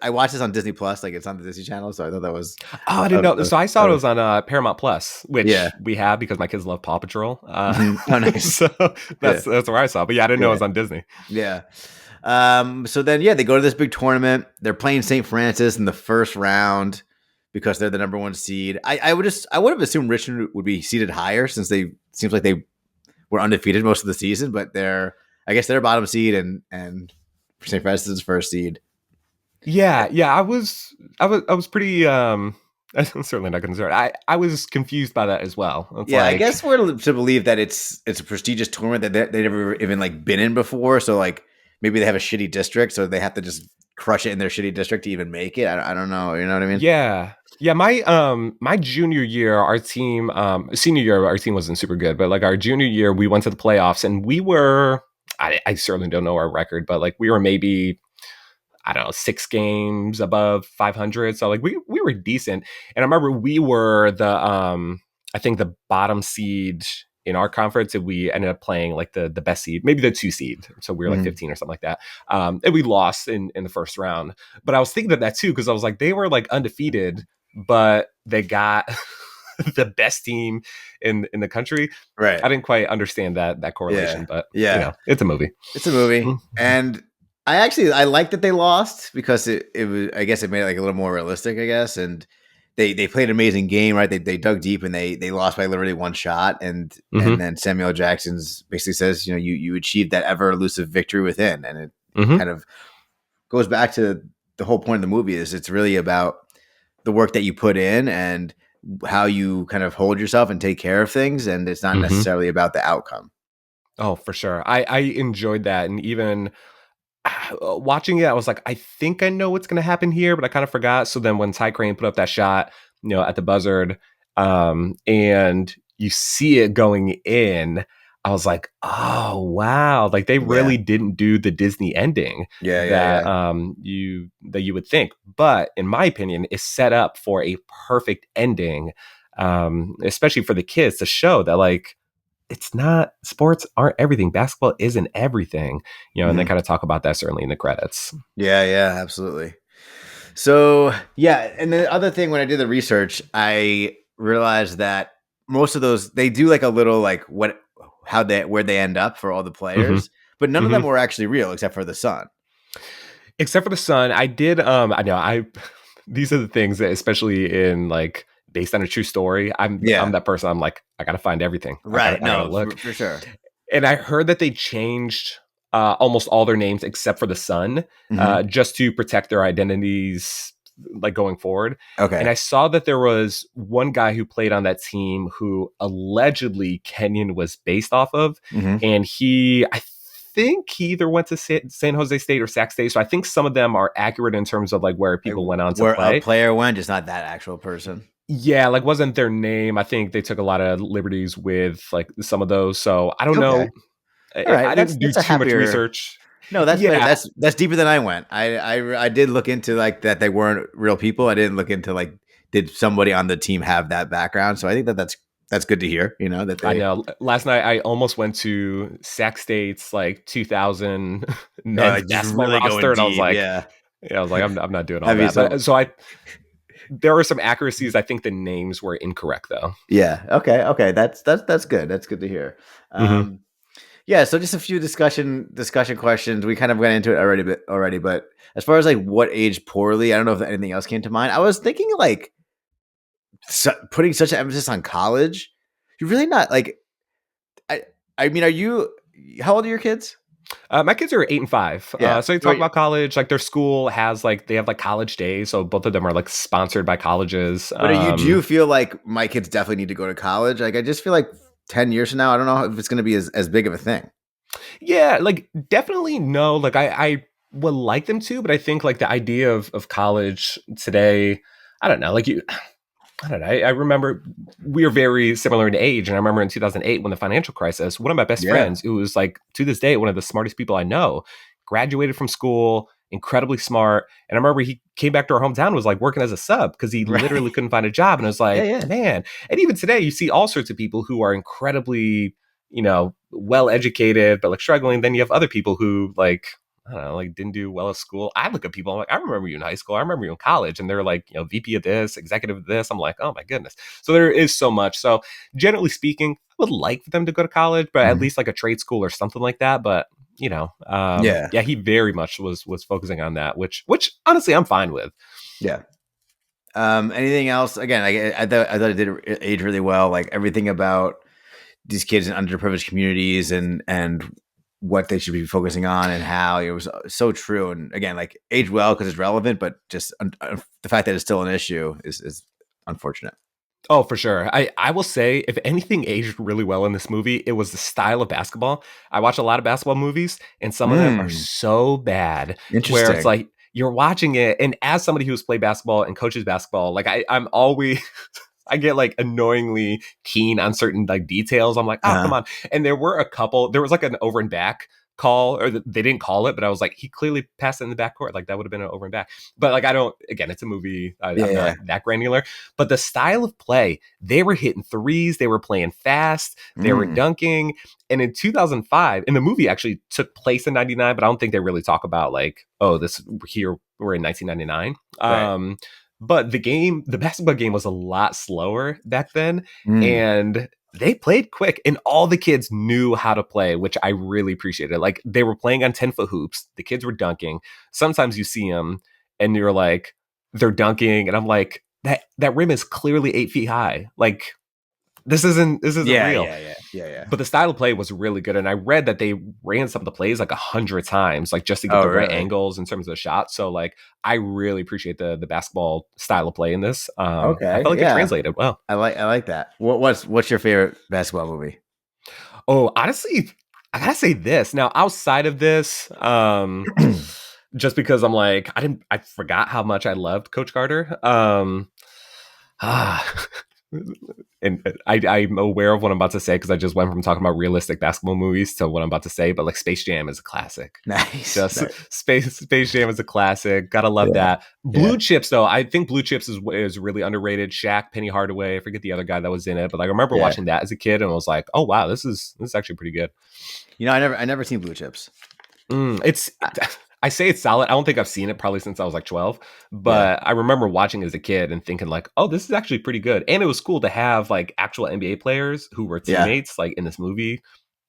S1: I watched this on Disney Plus, like it's on the Disney Channel, so I thought that was
S2: Oh, I didn't
S1: of,
S2: know.
S1: of,
S2: So I saw it
S1: of
S2: was on Paramount Plus,
S1: yeah.
S2: which we have because my kids love Paw Patrol.
S1: Oh nice.
S2: So
S1: Yeah.
S2: that's where I saw. It. But yeah, I didn't know it
S1: Yeah.
S2: was on Disney.
S1: Yeah. So then yeah, they go to this big tournament. They're playing St. Francis in the first round because they're the number one seed. I would have assumed Richmond would be seeded higher since they seems like they were undefeated most of the season, but I guess they're bottom seed and St. Francis is first seed.
S2: Yeah. I was pretty. I'm certainly not concerned. I was confused by that as well. It's
S1: Yeah, I
S2: like,
S1: guess we're to believe that it's a prestigious tournament that they never even like been in before. So like maybe they have a shitty district, so they have to just crush it in their shitty district to even make it. I don't know. You know what I mean?
S2: yeah. My junior year, our team, senior year, our team wasn't super good, but like our junior year, we went to the playoffs and we were. I certainly don't know our record, but like we were maybe I don't know, 6 games above 500. So like we were decent. And I remember we were I think the bottom seed in our conference, and we ended up playing like the best seed, maybe the 2 seed. So we were like
S1: Mhm.
S2: 15 or something like that. And we lost in the first round. But I was thinking of that too, because I was like, they were like undefeated, but they got the best team in the country.
S1: Right.
S2: I didn't quite understand that
S1: Yeah.
S2: correlation, but
S1: Yeah.
S2: it's a movie.
S1: It's a movie,
S2: Mhm.
S1: and I like that they lost because it was I guess it made it like a little more realistic, I guess, and they played an amazing game, right? They dug deep and they lost by literally one shot, and
S2: Mhm.
S1: then Samuel Jackson's basically says, you achieved that ever elusive victory within, and it
S2: Mhm.
S1: kind of goes back to the whole point of the movie is it's really about the work that you put in and how you kind of hold yourself and take care of things, and it's not
S2: Mhm.
S1: necessarily about the outcome.
S2: Oh, for sure. I enjoyed that, and even watching it, I was like, I think I know what's going to happen here, but I kind of forgot. So then when Ty Crane put up that shot, at the buzzard, and you see it going in. I was like, oh wow, like they
S1: Yeah.
S2: really didn't do the Disney ending
S1: Yeah. Yeah.
S2: that
S1: Yeah.
S2: you would think. But in my opinion, it's set up for a perfect ending, especially for the kids to show that like it's not sports aren't everything. Basketball isn't everything, and they
S1: Mhm.
S2: kind of talk about that certainly in the credits.
S1: Yeah. Yeah. Absolutely. So yeah, and the other thing when I did the research, I realized that most of those they do like a little like how they where they end up for all the
S2: hmm
S1: players, but none of
S2: hmm
S1: them were actually real except for the son.
S2: Except for the sun, I did. I know I. These are the things that, especially in like based on a true story, I'm
S1: Yeah.
S2: that person. I'm like, I gotta find everything.
S1: Right.
S2: I gotta
S1: No,
S2: look.
S1: for sure.
S2: And I heard that they changed almost all their names except for the son,
S1: Hmm.
S2: just to protect their identities, like going forward. And
S1: Okay.
S2: I saw that there was one guy who played on that team who allegedly Kenyon was based off of,
S1: Hmm.
S2: and I think he either went to San Jose State or Sac State. So I think some of them are accurate in terms of like where
S1: Like
S2: people went on to
S1: where a
S2: play.
S1: player went, just not that actual person.
S2: Yeah, like wasn't their name. I think they took a lot of liberties with like some of those. So I don't
S1: Okay.
S2: know.
S1: All right.
S2: I didn't do
S1: That's a
S2: too much
S1: happier.
S2: research.
S1: No, that's better.
S2: Yeah,
S1: That's deeper than I went. I did look into like that they weren't real people. I didn't look into like did somebody on the team have that background. So I think that's good to hear. You know that
S2: I
S1: they
S2: know. Last night I almost went to Sac State's like 2000 men's
S1: like just
S2: basketball
S1: really going
S2: roster, and
S1: deep. Yeah,
S2: I was like, I'm not doing all
S1: that'd be
S2: that. But
S1: so.
S2: so there were some accuracies. I think the names were incorrect though.
S1: Yeah. Okay. Okay. That's good. That's good to hear.
S2: hmm
S1: Um, yeah. So just a few discussion questions. We kind of went into it already, but as far as like what aged poorly, I don't know if anything else came to mind. I was thinking like putting such an emphasis on college. You're really not like I. I mean, are you? How old are your kids?
S2: My kids are 8 and 5.
S1: Yeah.
S2: So they talk about college. Like their school has like they have like college days. So both of them are like sponsored by colleges.
S1: But do you feel like my kids definitely need to go to college? Like I just feel like 10 years from now, I don't know if it's going to be as big of a thing.
S2: Yeah, like definitely no. Like I would like them to, but I think like the idea of college today, I don't know. Like I don't know. I remember we are very similar in age, and I remember in 2008 when the financial crisis, one of my best
S1: Yeah.
S2: friends, who was like to this day one of the smartest people I know, graduated from school, incredibly smart, and I remember he came back to our hometown and was like working as a sub because he
S1: Right.
S2: literally couldn't find a job, and I was
S1: Yeah.
S2: like,
S1: Yeah.
S2: man. And even today, you see all sorts of people who are incredibly, well educated, but like struggling. Then you have other people who like I don't know, like didn't do well at school. I look at people, I'm like, I remember you in high school. I remember you in college. And they're like, VP of this, executive of this. I'm like, oh my goodness. So there is so much. So generally speaking, I would like for them to go to college, but at
S1: Mhm.
S2: least like a trade school or something like that. But
S1: Yeah.
S2: yeah, he very much was focusing on that, which honestly I'm fine with.
S1: Yeah. Anything else? Again, I thought it did age really well. Like everything about these kids in underprivileged communities and what they should be focusing on and how it was so true. And again, like age well because it's relevant, but just the fact that it's still an issue is unfortunate.
S2: Oh, for sure. I will say, if anything aged really well in this movie, it was the style of basketball. I watch a lot of basketball movies, and some of them are
S1: Mm,
S2: so bad where it's
S1: interesting.
S2: like you're watching it, and as somebody who's played basketball and coaches basketball, like I'm always I get like annoyingly keen on certain like details. I'm like, oh, come
S1: Uh-huh.
S2: on. And there were a couple, there was like an over and back call, or they didn't call it, but I was like, he clearly passed it in the backcourt. Like that would have been an over and back. But like, I don't, again, it's a movie.
S1: Yeah,
S2: I'm not
S1: yeah.
S2: that granular. But the style of play, they were hitting threes, they were playing fast, they were
S1: Mm,
S2: dunking. And in 2005, and the movie actually took place in 99, but I don't think they really talk about like, oh, we're in 1999.
S1: right.
S2: But the basketball game was a lot slower back then,
S1: Mm,
S2: and they played quick, and all the kids knew how to play, which I really appreciated. Like they were playing on 10-foot hoops, the kids were dunking. Sometimes you see them, and you're like, they're dunking, and I'm like, that rim is clearly 8 feet high. Like this isn't
S1: yeah,
S2: real.
S1: yeah, yeah, yeah, yeah.
S2: But the style of play was really good. And I read that they ran some of the plays like 100 times, like just to get
S1: Oh,
S2: the right
S1: really?
S2: angles in terms of the shot. So like I really appreciate the basketball style of play in this. I
S1: Okay,
S2: felt like it
S1: yeah.
S2: translated well.
S1: I like that. What's your favorite basketball movie?
S2: Oh, honestly, I gotta say this. Now, outside of this, just because I'm like, I forgot how much I loved Coach Carter. Ah, And I'm aware of what I'm about to say because I just went from talking about realistic basketball movies to what I'm about to say. But like Space Jam is a classic.
S1: Nice.
S2: Just
S1: Nice.
S2: Space Jam is a classic. Gotta love
S1: Yeah.
S2: that.
S1: Yeah.
S2: Blue Chips though, I think Blue Chips is really underrated. Shaq, Penny Hardaway, I forget the other guy that was in it, but like I remember
S1: Yeah.
S2: watching that as a kid and was like, oh wow, this is actually pretty good.
S1: I never seen Blue Chips.
S2: It's
S1: I,
S2: I say it's solid. I don't think I've seen it probably since I was like 12,
S1: yeah.
S2: but I remember watching it as a kid and thinking like, "Oh, this is actually pretty good." And it was cool to have like actual NBA players who were
S1: Yeah.
S2: teammates like in this movie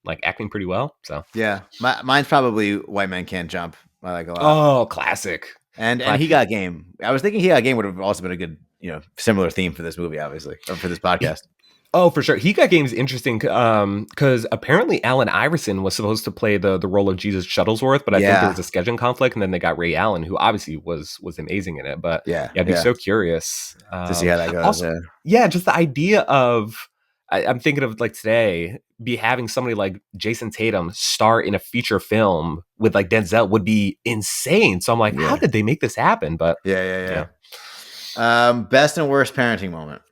S2: like acting pretty well. So,
S1: Yeah. Mine's probably White Men Can't Jump. I like a lot.
S2: oh, classic.
S1: And He Got Game. I was thinking He Got Game would have also been a good, similar theme for this movie, obviously, or for this podcast.
S2: Oh, for sure. He Got Game's interesting because apparently Allen Iverson was supposed to play the role of Jesus Shuttlesworth, but I think there
S1: Yeah.
S2: was a scheduling conflict, and then they got Ray Allen, who obviously was amazing in it. But
S1: Yeah.
S2: yeah, I'd be
S1: Yeah.
S2: so curious.
S1: To see how that goes.
S2: Also,
S1: Yeah.
S2: yeah, just the idea of I'm thinking of like today, be having somebody like Jason Tatum star in a feature film with like Denzel would be insane. So I'm like, how
S1: Yeah.
S2: did they make this happen? But
S1: Yeah. Best and worst parenting moment.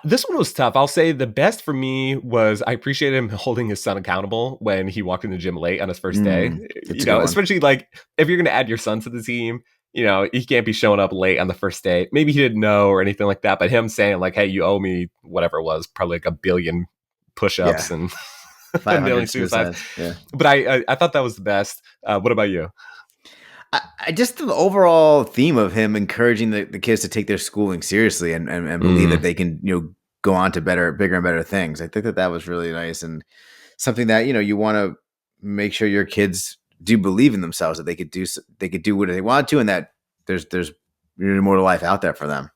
S2: This one was tough. I'll say the best for me was I appreciated him holding his son accountable when he walked in the gym late on his first day.
S1: It's a good one.
S2: Especially like if you're going to add your son to the team, he can't be showing up late on the first day. Maybe he didn't know or anything like that, but him saying like, "Hey, you owe me whatever it was, probably like a billion push-ups and a
S1: 500
S2: million suicides."
S1: Yeah.
S2: But I thought that was the best. What about you?
S1: I just the overall theme of him encouraging the kids to take their schooling seriously and believe that they can go on to bigger and better things. I think that was really nice and something that you want to make sure your kids do believe in themselves, that they could do what they want to, and that there's more to life out there for them.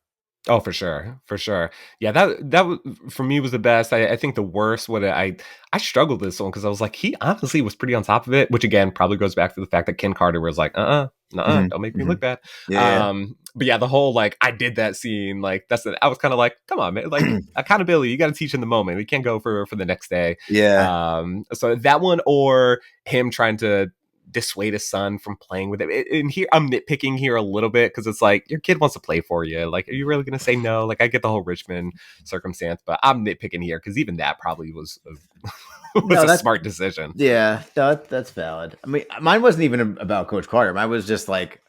S2: Oh, for sure, for sure. Yeah, that was, for me was the best. I think the worst. I struggled with this one because I was like, he honestly was pretty on top of it, which again probably goes back to the fact that Ken Carter was like,
S1: Mhm,
S2: don't make me
S1: mhm.
S2: look bad.
S1: Yeah.
S2: But yeah, the whole like I did that scene, like I was kind of like, come on, man, like accountability, you got to teach in the moment. We can't go for the next day.
S1: Yeah.
S2: So that one or him trying to dissuade his son from playing with it. And here I'm nitpicking here a little bit because it's like your kid wants to play for you. Like, are you really going to say no? Like, I get the whole Richmond circumstance, but I'm nitpicking here because even that probably was
S1: No,
S2: a smart decision.
S1: Yeah, no, that's valid. I mean, mine wasn't even about Coach Carter. Mine was just like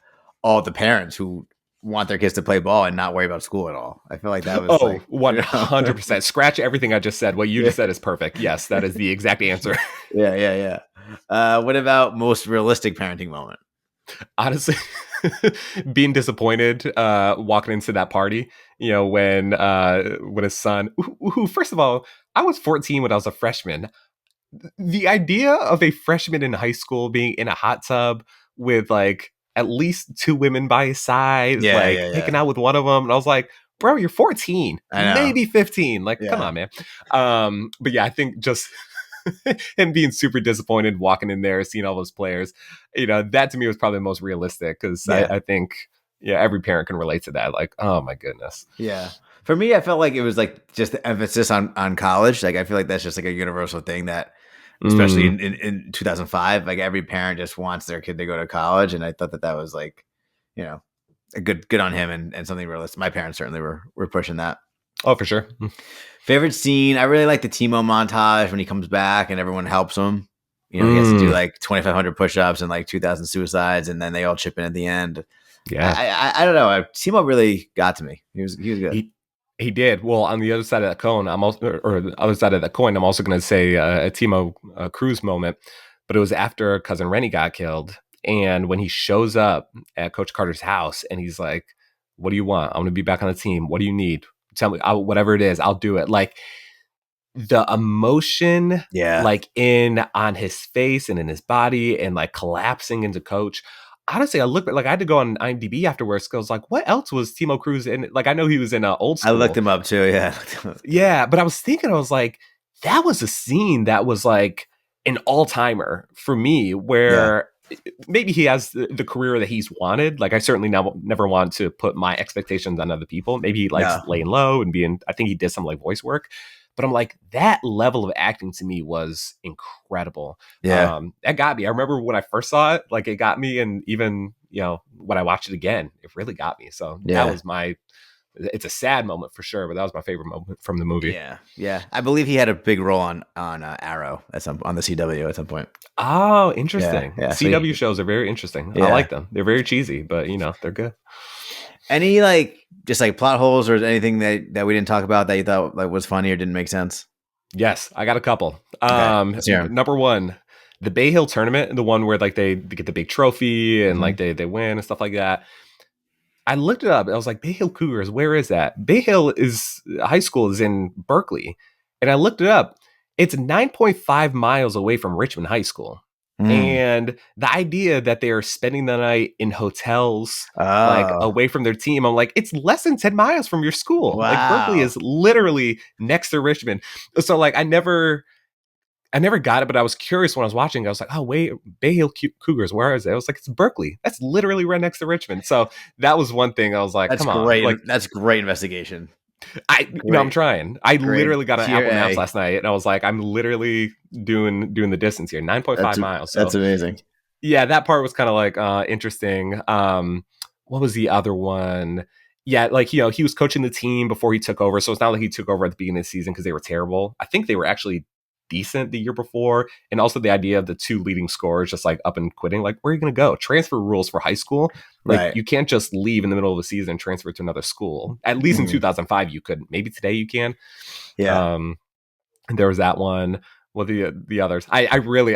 S1: all the parents who want their kids to play ball and not worry about school at all. I feel like that was
S2: Oh,
S1: like
S2: 100%. Scratch everything I just said. What you just said is perfect. Yes, that is the exact answer.
S1: Yeah. What about most realistic parenting moment?
S2: Honestly, being disappointed walking into that party, when his son, who first of all, I was 14 when I was a freshman. The idea of a freshman in high school being in a hot tub with like at least two women by his side, like
S1: Yeah.
S2: making out with one of them, and I was like, bro, you're 14,
S1: I know.
S2: maybe 15. Like, come
S1: Yeah.
S2: on, man. But yeah, I think just him being super disappointed walking in there, seeing all those players, that to me was probably the most realistic because
S1: Yeah.
S2: I think, every parent can relate to that. Like, oh my goodness.
S1: Yeah. For me, I felt like it was like just the emphasis on college. Like, I feel like that's just like a universal thing that, especially in 2005, like every parent just wants their kid to go to college. And I thought that was like, a good on him and something realistic. My parents certainly were pushing that.
S2: Oh, for sure.
S1: Favorite scene, I really like the Timo montage when he comes back and everyone helps him. He has to do like 2,500 push-ups and like 2,000 suicides, and then they all chip in at the end.
S2: Yeah.
S1: I don't know. Timo really got to me. He was good.
S2: He did. Well, on the other side of that cone, or the other side of that coin, I'm also going to say a Timo Cruz moment, but it was after cousin Rennie got killed. And when he shows up at Coach Carter's house and he's like, what do you want? I want to be back on the team. What do you need? Tell me, whatever it is, I'll do it. Like the emotion, like on his face and in his body and like collapsing into Coach. Honestly, I looked like I had to go on IMDb afterwards because I was like, what else was Timo Cruz in? Like, I know he was in Old School.
S1: I looked him up too. Yeah.
S2: Yeah. But I was like, that was a scene that was like an all timer for me where maybe he has the career that he's wanted. Like, I certainly never want to put my expectations on other people. Maybe he likes laying low and I think he did some like voice work. But I'm like, that level of acting to me was incredible.
S1: Yeah.
S2: That got me. I remember when I first saw it, like it got me. And even, when I watched it again, it really got me. So that was my It's a sad moment for sure, but that was my favorite moment from the movie.
S1: Yeah, yeah. I believe he had a big role on Arrow at some on the CW at some point.
S2: Oh,
S1: Yeah,
S2: interesting.
S1: yeah. So
S2: CW shows are very interesting. I
S1: yeah.
S2: like them. They're very cheesy, but they're good.
S1: Any like just like plot holes or anything that we didn't talk about that you thought like was funny or didn't make sense?
S2: Yes, I got a couple.
S1: Okay, let's hear 'em.
S2: Number one, the Bay Hill tournament, the one where like they get the big trophy and like
S1: Mhm.
S2: they win and stuff like that. I looked it up. I was like, Bay Hill Cougars, where is that? Bay Hill is high school is in Berkeley. And I looked it up. It's 9.5 miles away from Richmond High School.
S1: Mm.
S2: And the idea that they are spending the night in hotels, like
S1: Oh,
S2: away from their team, I'm like, it's less than 10 miles from your school. Like Berkeley
S1: wow.
S2: is literally next to Richmond. So like I never got it, but I was curious when I was watching. I was like, "Oh wait, Bay Hill Cougars, where is it?" I was like, "It's Berkeley. That's literally right next to Richmond." So that was one thing. I was like,
S1: That's
S2: "Come on!"
S1: great.
S2: Like
S1: That's great investigation.
S2: I'm
S1: Great,
S2: trying. I
S1: great.
S2: literally got on
S1: Tier
S2: Apple Maps
S1: A.
S2: last night, and I was like, "I'm literally doing the distance here, 9.5
S1: That's
S2: miles."
S1: that's
S2: So
S1: amazing.
S2: yeah, that part was kind of like interesting. What was the other one? Yeah, like he was coaching the team before he took over, so it's not like he took over at the beginning of the season because they were terrible. I think they were actually decent the year before, and also the idea of the two leading scorers just like up and quitting. Like, where are you going to go? Transfer rules for high school, like
S1: Right.
S2: you can't just leave in the middle of the season and transfer to another school. At least in
S1: Mhm.
S2: 2005, you couldn't. Maybe today you can.
S1: Yeah.
S2: Um, and there was that one. Well, the others, I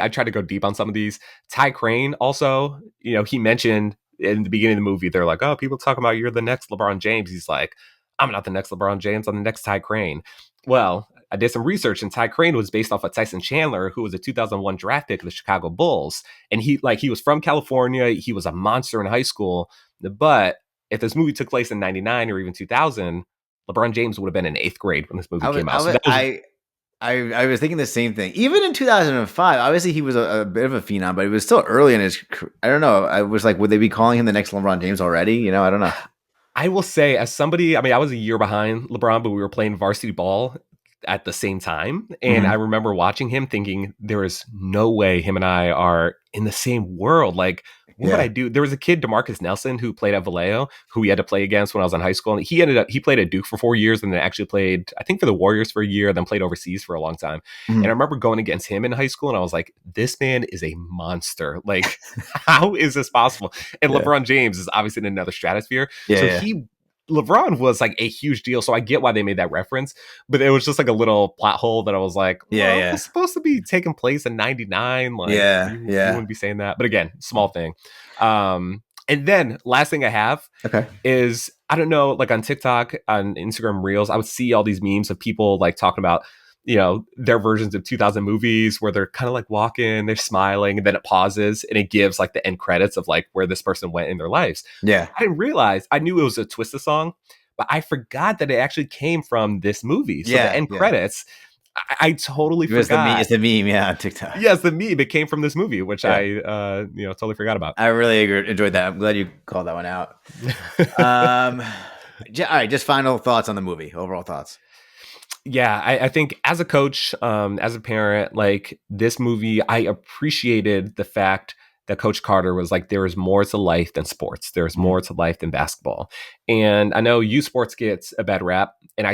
S2: tried to go deep on some of these. Ty Crane also, he mentioned in the beginning of the movie, they're like, oh, people talking about you're the next LeBron James. He's like, I'm not the next LeBron James. I'm the next Ty Crane. Well, I did some research, and Ty Crane was based off of Tyson Chandler, who was a 2001 draft pick of the Chicago Bulls, and he was from California. He was a monster in high school, but if this movie took place in '99 or even 2000, LeBron James would have been in eighth grade when this movie
S1: I was
S2: came
S1: I
S2: out. So
S1: was
S2: that was
S1: I was thinking the same thing. Even in 2005, obviously he was a bit of a phenom, but he was still early in his. I don't know. I was like, would they be calling him the next LeBron James already? I don't know.
S2: I will say, as somebody, I mean, I was a year behind LeBron, but we were playing varsity ball at the same time. And I
S1: Hmm.
S2: remember watching him thinking, there is no way him and I are in the same world. Like, what would I
S1: Yeah.
S2: do? There was a kid, DeMarcus Nelson, who played at Vallejo, who we had to play against when I was in high school. And he played at Duke for 4 years and then actually played, I think, for the Warriors for a year, then played overseas for a long time. And I
S1: Mhm.
S2: remember going against him in high school and I was like, this man is a monster. Like, how is this possible? And
S1: Yeah.
S2: LeBron James is obviously in another stratosphere.
S1: Yeah.
S2: So
S1: Yeah.
S2: LeBron was like a huge deal. So I get why they made that reference, but it was just like a little plot hole that I was like,
S1: Yeah.
S2: well, if
S1: Yeah.
S2: it's supposed to be taking place in 99, like
S1: Yeah.
S2: you
S1: Yeah.
S2: wouldn't be saying that. But again, small thing. And then last thing I have
S1: Okay.
S2: is I don't know, like on TikTok, on Instagram Reels, I would see all these memes of people like talking about, their versions of 2000 movies where they're kind of like walking, they're smiling, and then it pauses and it gives like the end credits of like where this person went in their lives.
S1: Yeah.
S2: I didn't realize, I knew it was a Twista song, but I forgot that it actually came from this movie. So the
S1: Yeah.
S2: end
S1: Yeah.
S2: credits, I totally
S1: It was the meme.
S2: forgot.
S1: It's the meme. Yeah. On TikTok.
S2: Yes, the meme, it came from this movie, which
S1: Yeah.
S2: I, totally forgot about.
S1: I really enjoyed that. I'm glad you called that one out. Um. All right. Just final thoughts on the movie. Overall thoughts.
S2: Yeah, I think as a coach, as a parent, like this movie, I appreciated the fact that Coach Carter was like, there is more to life than sports. There's
S1: Mhm.
S2: more to life than basketball. And I know youth sports gets a bad rap, and I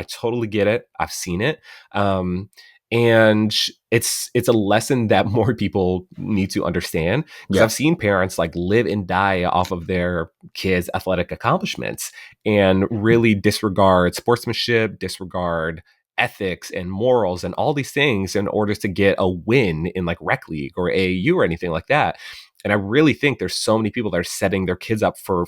S2: totally get it. I've seen it. Um, and it's a lesson that more people need to understand because
S1: Yeah.
S2: I've seen parents like live and die off of their kids' athletic accomplishments and really disregard sportsmanship, disregard ethics and morals and all these things in order to get a win in like rec league or AAU or anything like that. And I really think there's so many people that are setting their kids up for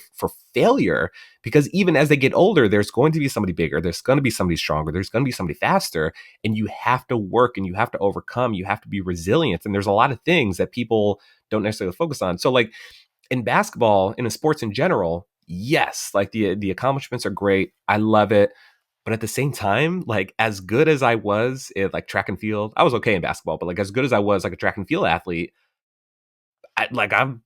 S2: failure because even as they get older, there's going to be somebody bigger, there's going to be somebody stronger, there's going to be somebody faster, and you have to work and you have to overcome, you have to be resilient. And there's a lot of things that people don't necessarily focus on. So like in basketball and in sports in general, yes, like the accomplishments are great. I love it. But at the same time, like as good as I was at like track and field, I was okay in basketball, but like as good as I was like a track and field athlete, I'm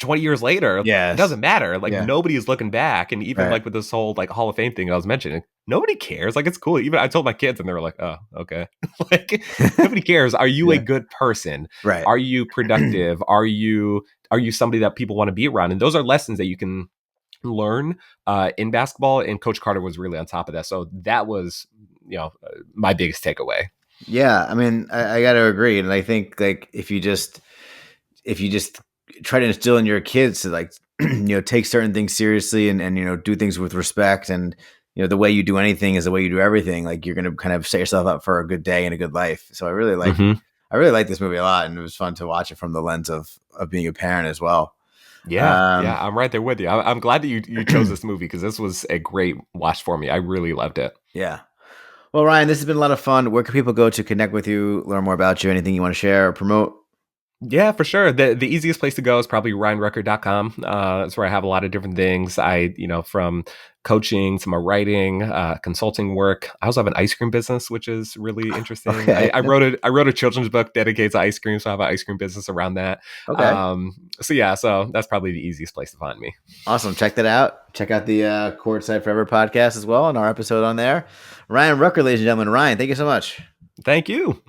S2: 20 years later, it
S1: Yes.
S2: doesn't matter. Like
S1: Yeah.
S2: nobody is looking back. And even
S1: Right.
S2: like with this whole like Hall of Fame thing I was mentioning, nobody cares. Like it's cool. Even I told my kids and they were like, oh, okay. Like nobody cares. Are you a
S1: Yeah.
S2: good person?
S1: Right.
S2: Are you productive? Are you somebody that people want to be around? And those are lessons that you can learn in basketball, and Coach Carter was really on top of that. So that was, my biggest takeaway.
S1: Yeah, I mean, I got to agree, and I think like if you just try to instill in your kids to like take certain things seriously and do things with respect, and the way you do anything is the way you do everything, like you're gonna kind of set yourself up for a good day and a good life. So
S2: Mm-hmm.
S1: I really like this movie a lot, and it was fun to watch it from the lens of being a parent as well.
S2: Yeah,
S1: Um,
S2: yeah, I'm right there with you. I'm glad that you chose this movie because this was a great watch for me. I really loved it.
S1: yeah. Well, Ryan, this has been a lot of fun. Where can people go to connect with you, learn more about you, anything you want to share or promote?
S2: Yeah, for sure. The easiest place to go is probably ryanrucker.com. That's where I have a lot of different things. From coaching to my writing, consulting work. I also have an ice cream business, which is really interesting. I,
S1: Okay.
S2: I wrote a I wrote a children's book dedicated to ice cream, so I have an ice cream business around that.
S1: Okay.
S2: So that's probably the easiest place to find me.
S1: Awesome. Check that out. Check out the Courtside Forever podcast as well and our episode on there. Ryan Rucker, ladies and gentlemen. Ryan, thank you so much.
S2: Thank you.